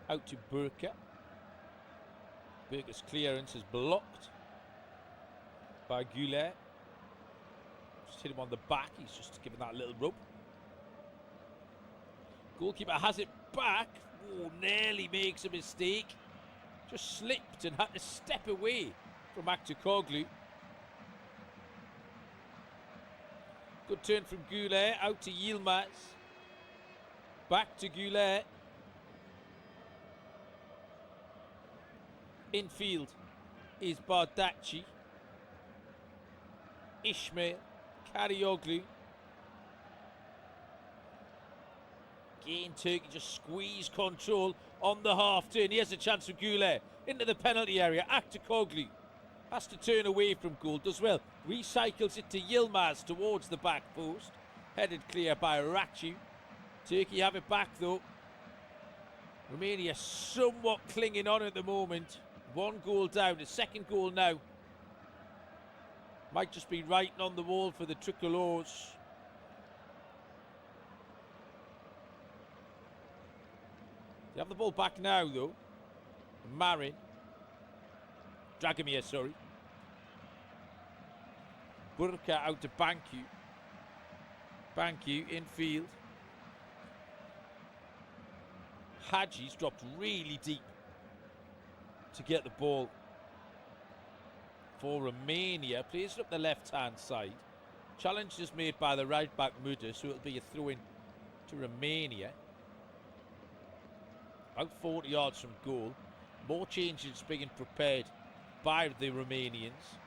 Out to Burka. Burka's clearance is blocked by Goulet. Just hit him on the back. He's just giving that little rub. Goalkeeper has it back. Oh, nearly makes a mistake. Just slipped and had to step away from Aktoglu. Good turn from Goulet, out to Yilmaz. Back to Goulet. Infield is Bardacci. Ismail, Karioglu. Again, Turkey just squeeze control on the half turn. Here's a chance for Goulet into the penalty area. Aktoglu has to turn away from goal, does well. Recycles it to Yilmaz towards the back post. Headed clear by Rachu. Turkey have it back though. Romania somewhat clinging on at the moment. One goal down, the second goal now. Might just be writing on the wall for the Tricolores. They have the ball back now though. Marin. Dragomir, sorry. Burka out to Banku. Banku infield. Hadji's dropped really deep to get the ball for Romania. Plays it up the left-hand side. Challenge is made by the right-back Muda, so it'll be a throw-in to Romania. About 40 yards from goal. More changes being prepared by the Romanians.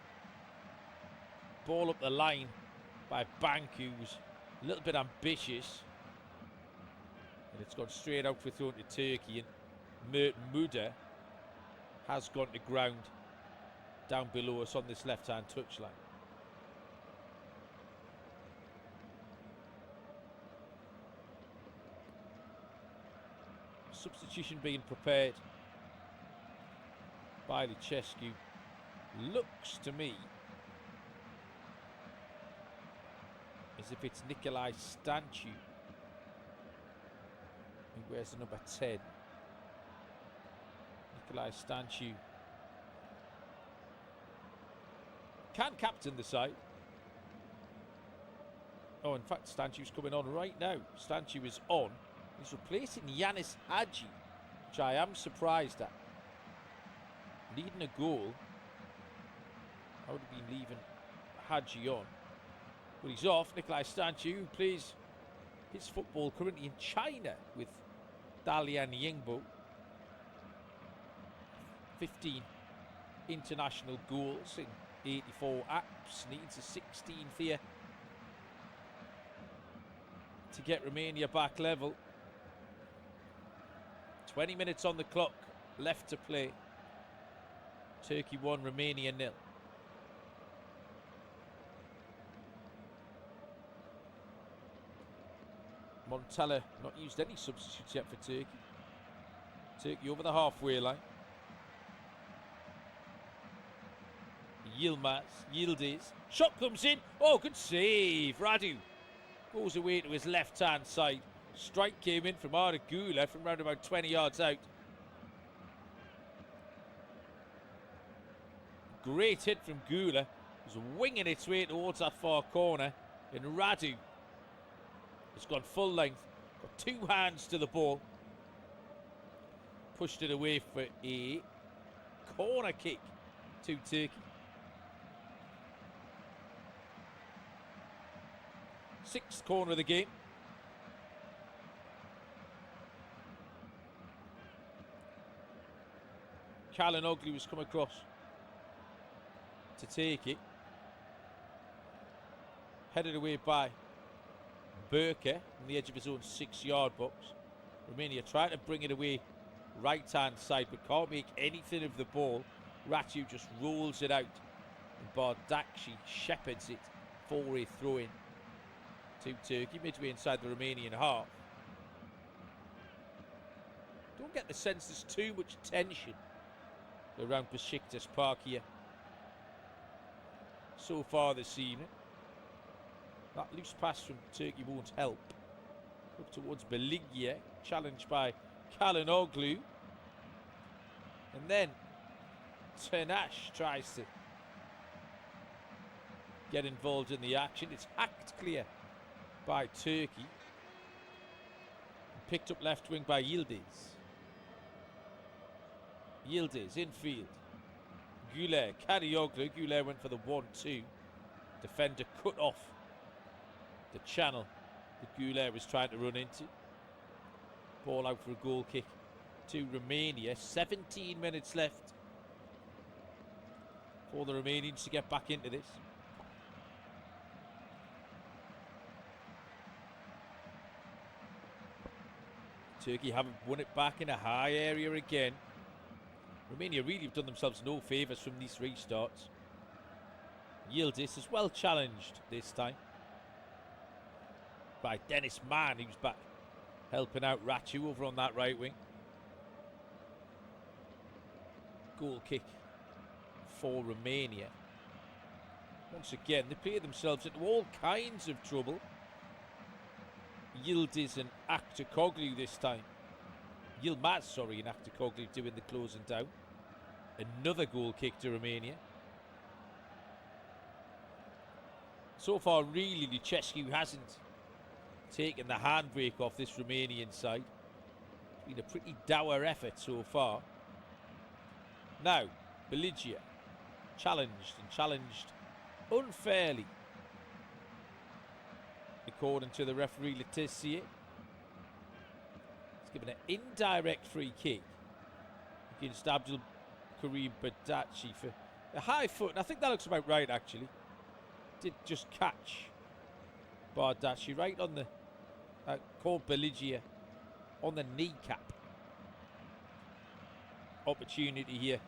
Ball up the line by Banku, who's a little bit ambitious. And it's gone straight out for thrown to Turkey. And Muda has gone to ground down below us on this left-hand touchline. Substitution being prepared by Lucescu. Looks to me as if it's Nikolai Stanciu who Where's the number 10? Nikolai Stanciu. Can captain the side. Oh, in fact, Stanciu's coming on right now. Stanciu is on. He's replacing Yanis Hadji, which I am surprised at. Leading a goal. I would have been leaving Hadji on. But he's off. Nikolai Stanciu, who plays his football currently in China with Dalian Yingbo. 15 international goals in 84 apps. Needs a 16th here to get Romania back level. 20 minutes on the clock left to play. Turkey 1, Romania 0. Montella not used any substitutes yet for Turkey. Turkey over the halfway line. Yildiz. Shot comes in. Oh, good save. Radu goes away to his left-hand side. Strike came in from Arda Güler from around about 20 yards out. Great hit from Güler. It was winging its way towards that far corner. And Radu has gone full length. Got two hands to the ball. Pushed it away for a corner kick to Turkey. Sixth corner of the game. Kalinoglu has come across to take it. Headed away by Burke on the edge of his own 6-yard box. Romania trying to bring it away right-hand side, but can't make anything of the ball. Ratu just rolls it out. And Bardakci shepherds it for a throw-in to Turkey, midway inside the Romanian half. Don't get the sense there's too much tension around Besiktas Park here so far this evening. That loose pass from Turkey won't help. Up towards Beligye, challenged by Kalinoglu. And then Tenash tries to get involved in the action. It's hacked clear by Turkey. Picked up left wing by Yildiz. Yildiz infield. Güler, Kadioglu. Güler went for the 1-2. Defender cut off the channel that Güler was trying to run into. Ball out for a goal kick to Romania. 17 minutes left for the Romanians to get back into this. Turkey haven't won it back in a high area again. Romania really have done themselves no favours from these restarts. Yildiz is well challenged this time by Dennis Mann, who's back helping out Ratu over on that right wing. Goal kick for Romania. Once again, they play themselves into all kinds of trouble. Yildiz and Aktakoglu this time. Yilmaz, sorry, and Aktakoglu doing the closing down. Another goal kick to Romania. So far, really, Lucescu hasn't taken the handbrake off this Romanian side. It's been a pretty dour effort so far. Now, Beligye, challenged unfairly, according to the referee Letitia. He's given an indirect free kick against Abdul Karim Bardakci for a high foot, and I think that looks about right actually. Did just catch Bardakci right on the called Beligye on the kneecap. Opportunity here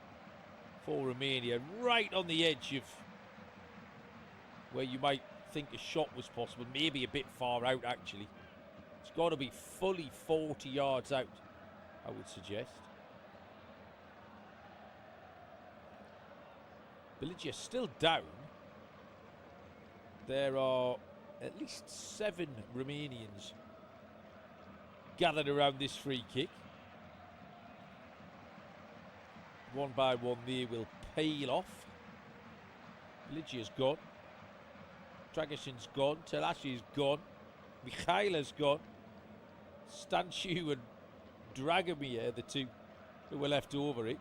for Romania, right on the edge of where you might think a shot was possible, maybe a bit far out actually. It's got to be fully 40 yards out, I would suggest. Beligye still down. There are at least 7 Romanians gathered around this free kick. One by one they will peel off. Ligia's gone. Dragashin's gone. Telashi's gone. Mikhaila's gone. Stanciu and Dragomir are the two who were left over it.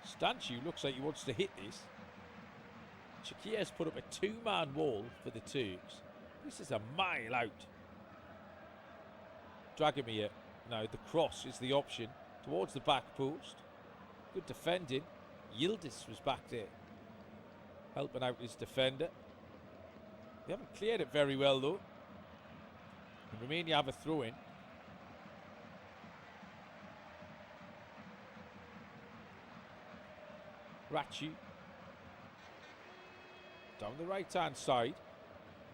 Stanciu looks like he wants to hit this. Shakir's put up a two-man wall for the Turks. This is a mile out. Dragomir, now the cross is the option towards the back post. Good defending. Yildiz was back there, helping out his defender. They haven't cleared it very well though. And Romania have a throw in. Rachi down the right hand side,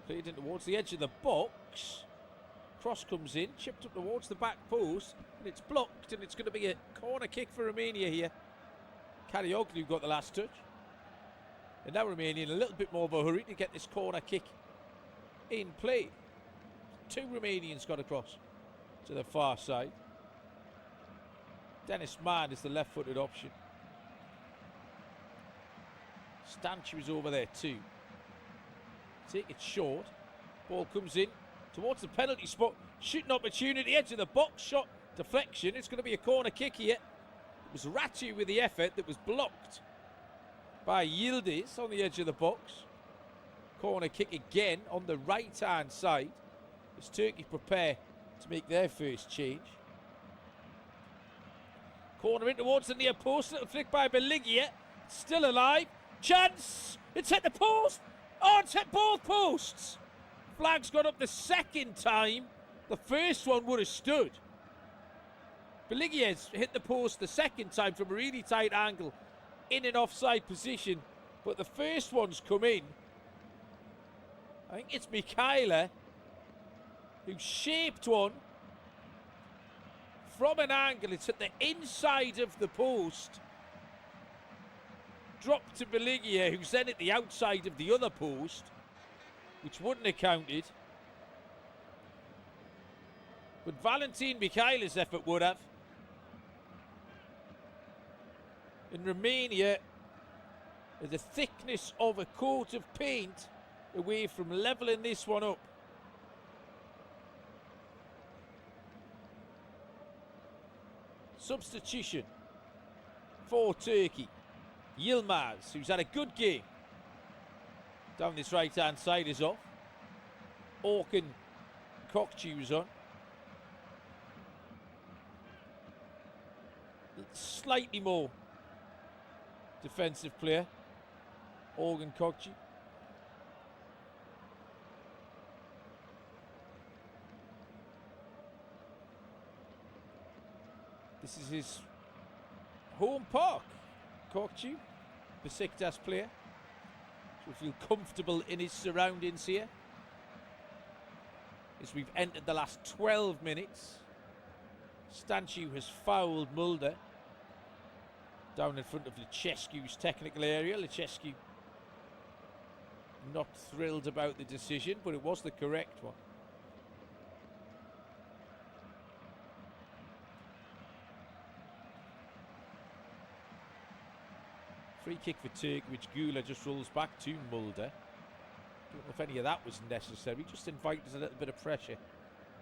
played in towards the edge of the box. Cross comes in, chipped up towards the back post, and it's blocked, and it's going to be a corner kick for Romania here. Karaoglu got the last touch, and now Romania in a little bit more of a hurry to get this corner kick in play. Two Romanians got across to the far side. Dennis Mann is the left-footed option. Stanciu is over there too. Take it short. Ball comes in towards the penalty spot. Shooting opportunity, edge of the box, shot deflection. It's going to be a corner kick here. It was Rachi with the effort that was blocked by Yildiz on the edge of the box. Corner kick again on the right hand side as Turkey prepare to make their first change. Corner in towards the near post. Little flick by Beligia. Still alive. Chance. It's hit the post. Oh, it's hit both posts. Flag's gone up the second time. The first one would have stood. Beligia's hit the post the second time from a really tight angle in an offside position. But the first one's come in. I think it's Mikhaila who shaped one from an angle. It's at the inside of the post. Dropped to Beligia, who's then at the outside of the other post, which wouldn't have counted. But Valentin Mikhaila's effort would have. In Romania, the thickness of a coat of paint away from levelling this one up. Substitution for Turkey. Yilmaz, who's had a good game. Down this right-hand side is off. Orkan Kokcu's on. Slightly more defensive player. Orkan Kokcu. This is his home park. Kokcu, Besiktas player. Should feel comfortable in his surroundings here. As we've entered the last 12 minutes. Stanciu has fouled Mulder. Down in front of Lucescu's technical area. Lucescu not thrilled about the decision, but it was the correct one. Free kick for Turkey, which Gula just rolls back to Mulder. Don't know if any of that was necessary. Just invited a little bit of pressure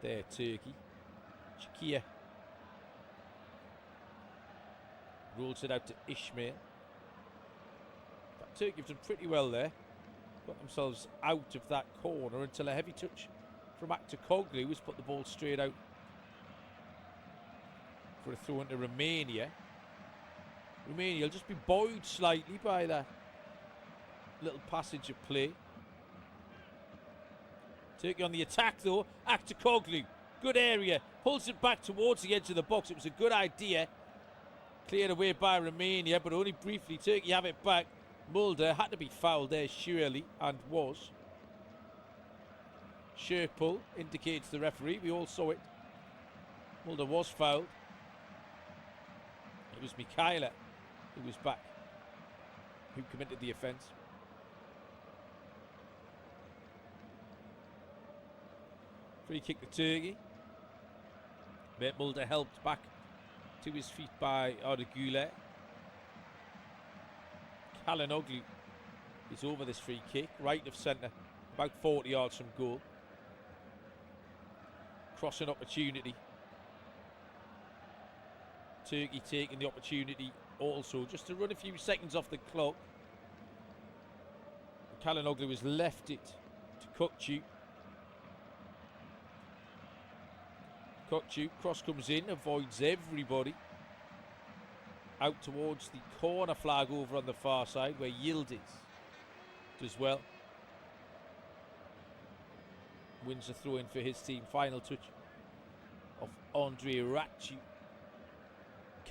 there, Turkey. Shakir rolls it out to Ismail. But Turkey have done pretty well there. Got themselves out of that corner until a heavy touch from Aktakoglu has put the ball straight out for a throw into Romania. Romania will just be buoyed slightly by that little passage of play. Turkey on the attack though. Aktakoglu, good area, pulls it back towards the edge of the box. It was a good idea. Cleared away by Romania, but only briefly. Turkey have it back. Mulder had to be fouled there surely, and was. Shirt pull indicates the referee. We all saw it. Mulder was fouled. It was Mikhaila who was back, who committed the offence. Free kick to Turkey. Mulder helped back to his feet by Arda Güler. Kalinoglu is over this free kick, right of centre, about 40 yards from goal. Crossing opportunity. Turkey taking the opportunity also just to run a few seconds off the clock. Kalinoglu has left it to Kukçu. Kukçu, cross comes in, avoids everybody. Out towards the corner flag over on the far side where Yildiz does well. Wins a throw in for his team. Final touch of Andre Ratçu.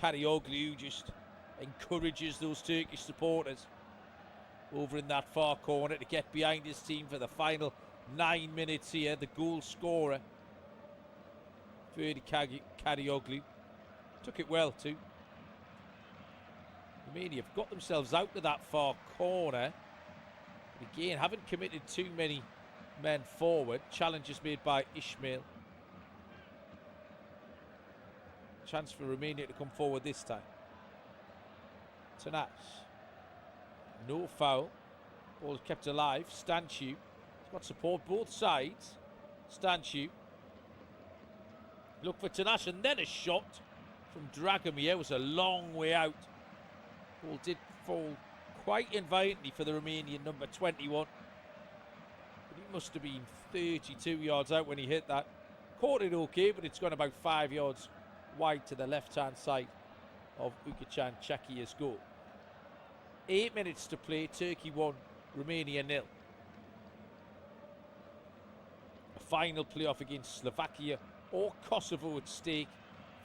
Karaoglu just encourages those Turkish supporters over in that far corner to get behind his team for the final 9 minutes here. The goal scorer, Ferdi Karaoglu, took it well too. Romania have got themselves out to that far corner. But again, haven't committed too many men forward. Challenge is made by Ismail. Chance for Romania to come forward this time. Tanas. No foul. Ball is kept alive. Stanciu. He's got support both sides. Stanciu. Look for Tanas and then a shot from Dragomir. It was a long way out. Ball did fall quite invitingly for the Romanian number 21. But he must have been 32 yards out when he hit that. Caught it okay, but it's gone about 5 yards wide to the left-hand side of Ukachan Chakia's goal. 8 minutes to play. Turkey 1, Romania 0. A final playoff against Slovakia or Kosovo at stake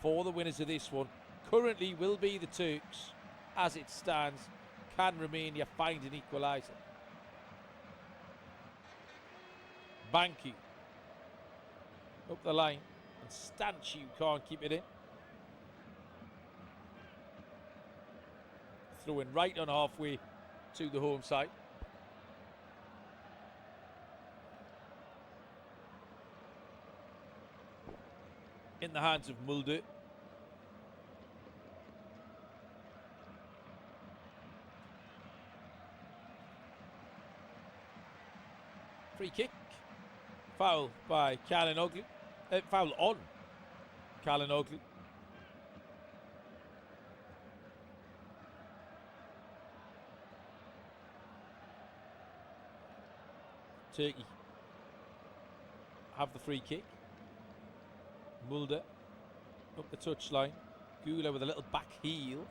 for the winners of this one. Currently will be the Turks. As it stands, can Romania find an equaliser? Banku up the line, and Stanciu can't keep it in. Throwing right on halfway to the home side. In the hands of Mulder. Free kick. Foul by Kalinoglu. Foul on Kalinoglu. Turkey have the free kick. Mulder up the touchline. Güler with a little back heel.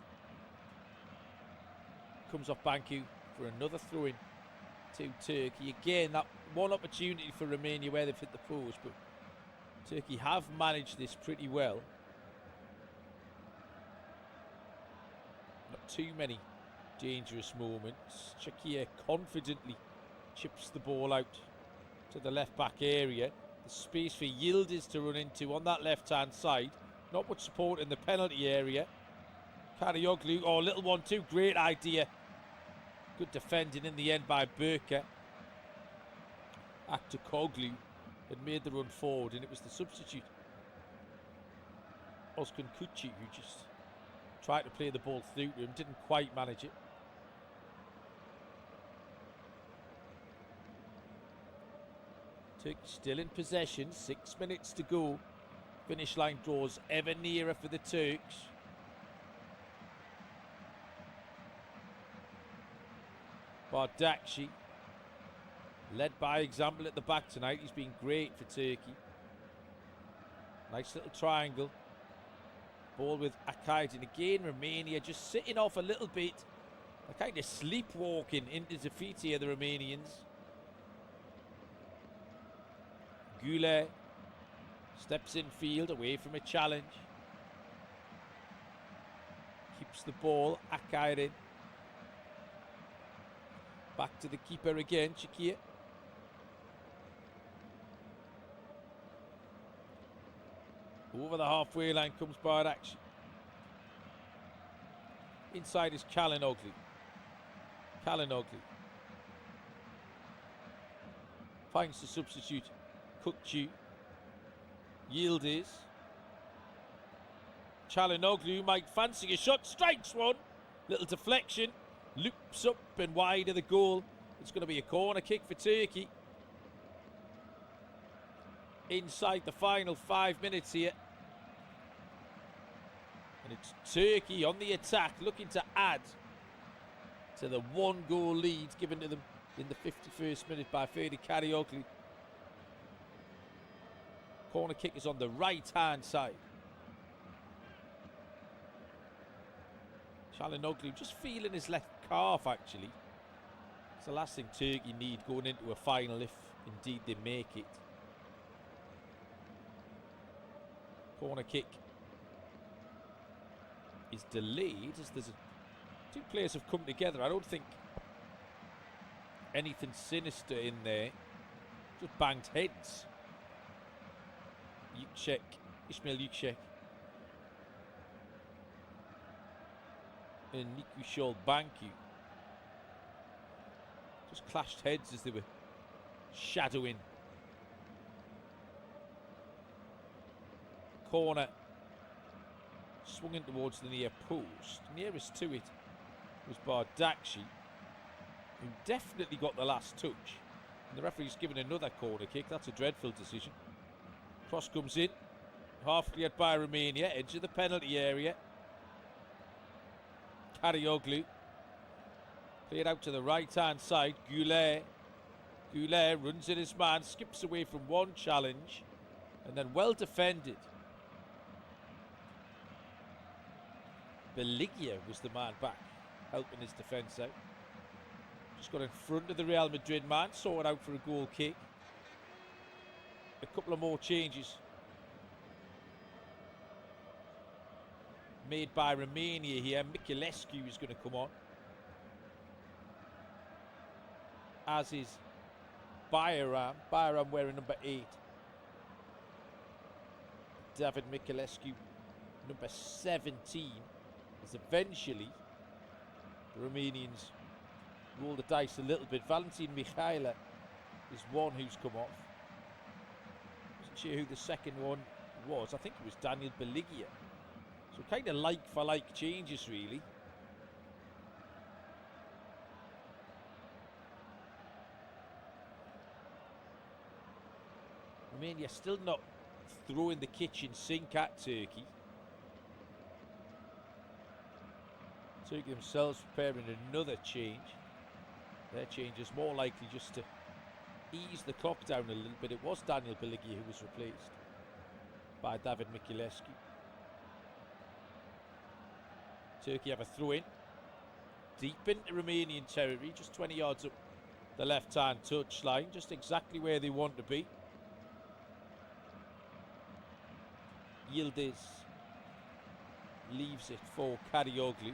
Comes off Banku for another throw-in to Turkey. Again, that one opportunity for Romania where they've hit the post, but Turkey have managed this pretty well. Not too many dangerous moments. Chakia confidently chips the ball out to the left back area. The space for Yildiz to run into on that left hand side. Not much support in the penalty area. Karaoglu, oh, little 1-2, great idea. Good defending in the end by Berker. Aktukoglu had made the run forward, and it was the substitute, Ozkan Kukçu, who just tried to play the ball through to him, didn't quite manage it. Turkey still in possession, 6 minutes to go. Finish line draws ever nearer for the Turks. Bardakci led by example at the back tonight. He's been great for Turkey. Nice little triangle. Ball with Akaydin again. Romania just sitting off a little bit. They're kind of sleepwalking into defeat here, the Romanians. Güler steps in field away from a challenge. Keeps the ball. Akaydin. Back to the keeper again, Shakir. Over the halfway line comes Bardakci. Inside is Kalinoglu. Kalinoglu finds the substitute, Kukçu. Yildiz. Çalhanoğlu might fancy a shot, strikes one. Little deflection, loops up and wide of the goal. It's going to be a corner kick for Turkey. Inside the final 5 minutes here. And it's Turkey on the attack, looking to add to the 1-goal lead given to them in the 51st minute by Ferdi Karaoglu. Corner kick is on the right-hand side. Çalhanoğlu just feeling his left calf, actually. It's the last thing Turkey need going into a final, if indeed they make it. Corner kick is delayed as two players have come together. I don't think anything sinister in there. Just banged heads. Ismail Yüksek and Nikuşol Banku just clashed heads as they were shadowing. Corner swung in towards the near post. Nearest to it was Bardakci, who definitely got the last touch. And the referee's given another corner kick. That's a dreadful decision. Cross comes in, half cleared by Romainia, edge of the penalty area. Karaoglu played out to the right-hand side. Goulet runs in his man, skips away from one challenge, and then well defended. Beligia was the man back, helping his defence out. Just got in front of the Real Madrid man, saw it out for a goal kick. A couple of more changes made by Romania here. Miculescu is going to come on, as is Bayram wearing number 8. David Miculescu, number 17, as eventually the Romanians roll the dice a little bit. Valentin Mihaila is one who's come off. Wasn't sure who the second one was. I think it was Daniel Beligia. So kind of like for like changes, really. Romania still not throwing the kitchen sink at Turkey. Turkey themselves preparing another change. Their change is more likely just to ease the clock down a little bit. It was Daniel Beligia who was replaced by David Miculescu. Turkey have a throw in deep into Romanian territory, just 20 yards up the left-hand touchline, just exactly where they want to be. Yildiz leaves it for Karaoglu.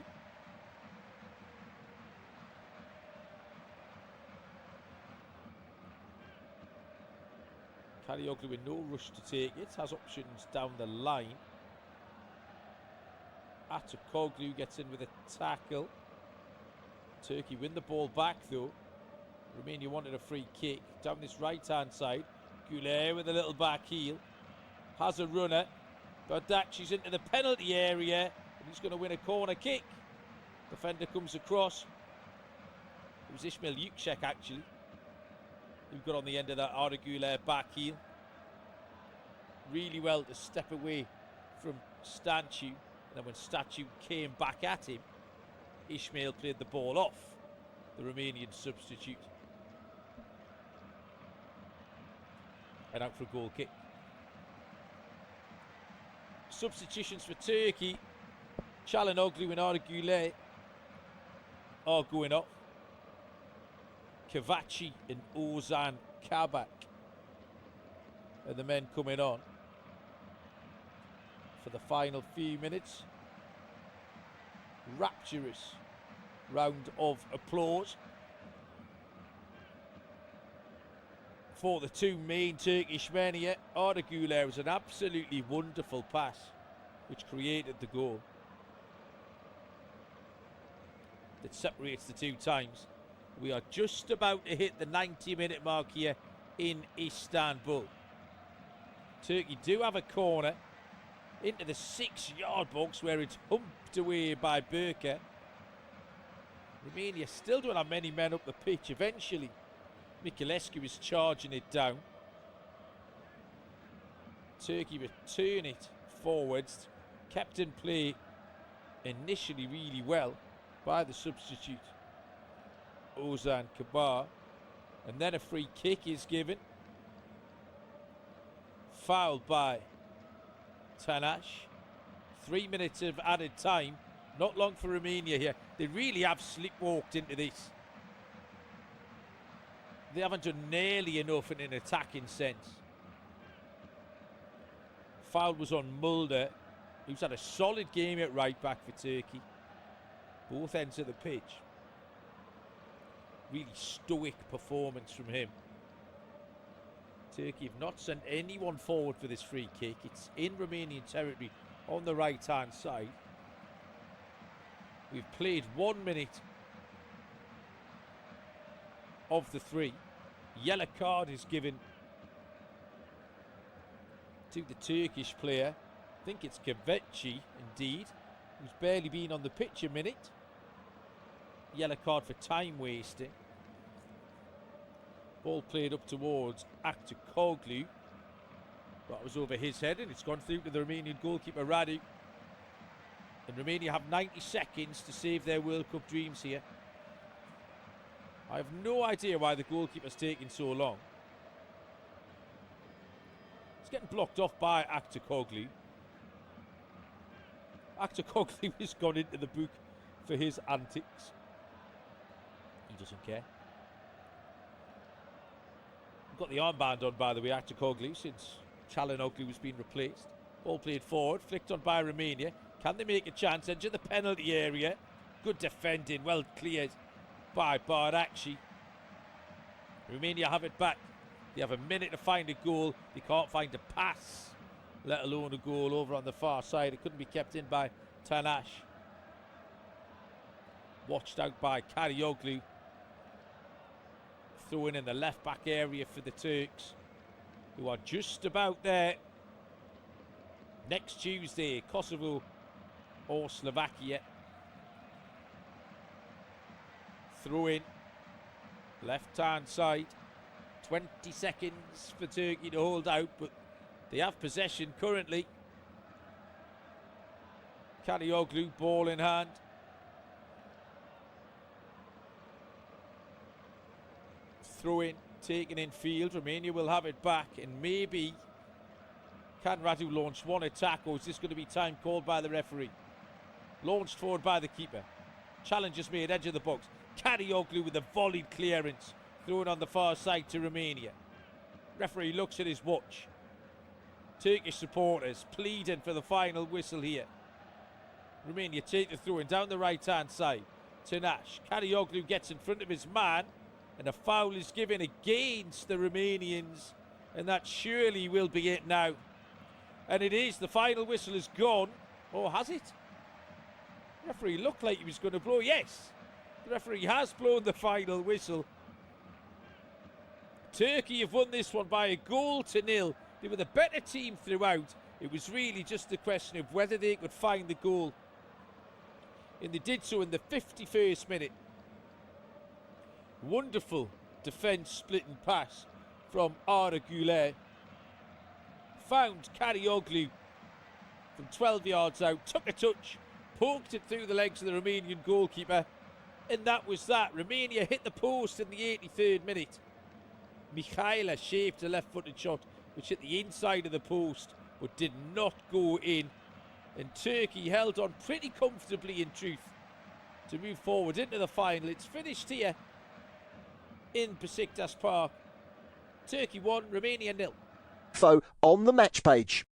Karaoglu in no rush to take it, has options down the line. Atakoglu gets in with a tackle. Turkey win the ball back though. Romania wanted a free kick down this right-hand side. Goulet with a little back heel. Has a runner. Bardakci's into the penalty area and he's going to win a corner kick. Defender comes across. It was Ismail Yüksek actually who got on the end of that Arda Goulet back heel. Really well to step away from Stanciu. And then when Stanciu came back at him, Ismail played the ball off the Romanian substitute. And out for a goal kick. Substitutions for Turkey. Çalhanoğlu and Arda Goulet are going off. Kavachi and Ozan Kabak are the men coming on for the final few minutes. Rapturous round of applause for the two main Turkish men here. Arda Goulet was an absolutely wonderful pass which created the goal that separates the two times. We are just about to hit the 90-minute mark here in Istanbul. Turkey do have a corner into the 6-yard box where it's humped away by Burker. Romania still don't have many men up the pitch. Eventually, Miculescu is charging it down. Turkey return it forwards. Kept in play initially really well by the substitute, Ozan Kabar. And then a free kick is given. Fouled by Tanash. 3 minutes of added time. Not long for Romania here. They really have sleepwalked into this. They haven't done nearly enough in an attacking sense. Foul was on Mulder, who's had a solid game at right back for Turkey. Both ends of the pitch. Really stoic performance from him. Turkey have not sent anyone forward for this free kick. It's in Romanian territory on the right hand side. We've played 1 minute of the 3. Yellow card is given to the Turkish player. I think it's Kaveci indeed, who's barely been on the pitch a minute. Yellow card for time wasting. Ball played up towards Aktukoglu. That was over his head and it's gone through to the Romanian goalkeeper Radu. And Romania have 90 seconds to save their World Cup dreams here. I have no idea why the goalkeeper's taking so long. It's getting blocked off by Aktukoglu. Aktukoglu has gone into the book for his antics. He doesn't care. Got the armband on, by the way, Aktukoglu, since Çalhanoğlu has been replaced. Ball played forward, flicked on by Romania. Can they make a chance? Enter the penalty area. Good defending, well cleared by Barakci. Romania have it back. They have a minute to find a goal. They can't find a pass, let alone a goal over on the far side. It couldn't be kept in by Tanash. Watched out by Karagioglu. Throwing in the left back area for the Turks, who are just about there. Next Tuesday, Kosovo or Slovakia. Throw in, left hand side. 20 seconds for Turkey to hold out, but they have possession currently. Karagioglu, ball in hand. Throw in, taken in field. Romania will have it back, and maybe can Radu launch one attack, or is this going to be time called by the referee? Launched forward by the keeper. Challenge is made, edge of the box. Karagioglu with a volleyed clearance, thrown on the far side to Romania. Referee looks at his watch. Turkish supporters pleading for the final whistle here. Romania take the throw in down the right hand side. Tanash. Karagioglu gets in front of his man, and a foul is given against the Romanians, and that surely will be it now. And it is. The final whistle is gone. Or has it? The referee looked like he was going to blow. Yes, the referee has blown the final whistle. Turkey have won this one by 1-0. They were the better team throughout. It was really just a question of whether they could find the goal. And they did so in the 51st minute. Wonderful defence splitting pass from Arda Güler. Found Karagioglu from 12 yards out, took a touch, poked it through the legs of the Romanian goalkeeper, and that was that. Romania hit the post in the 83rd minute. Mihaila shaped a left-footed shot which hit the inside of the post but did not go in, and Turkey held on pretty comfortably in truth to move forward into the final. It's finished here in Besiktas Park. Turkey 1, Romania 0. Info on the match page.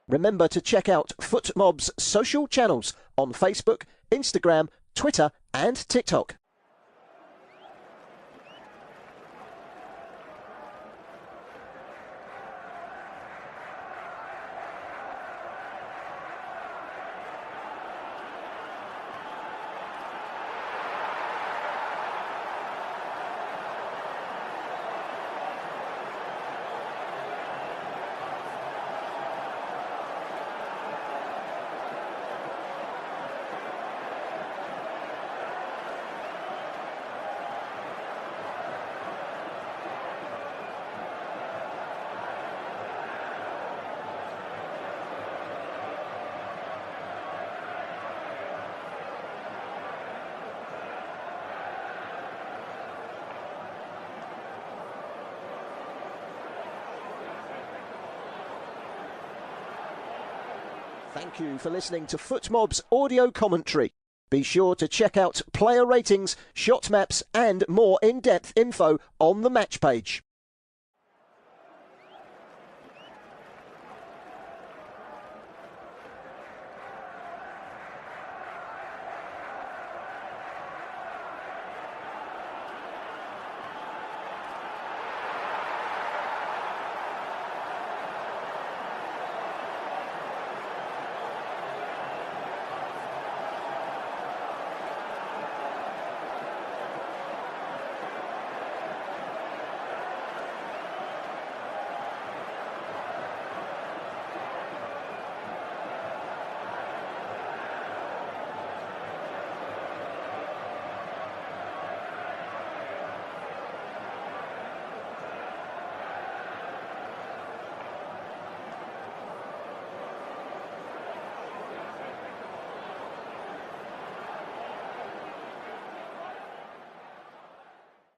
Remember to check out FootMob's social channels on Facebook, Instagram, Twitter and TikTok. Thank you for listening to FootMob's audio commentary. Be sure to check out player ratings, shot maps and more in-depth info on the match page.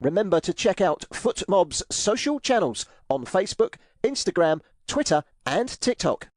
Remember to check out FootMob's social channels on Facebook, Instagram, Twitter and TikTok.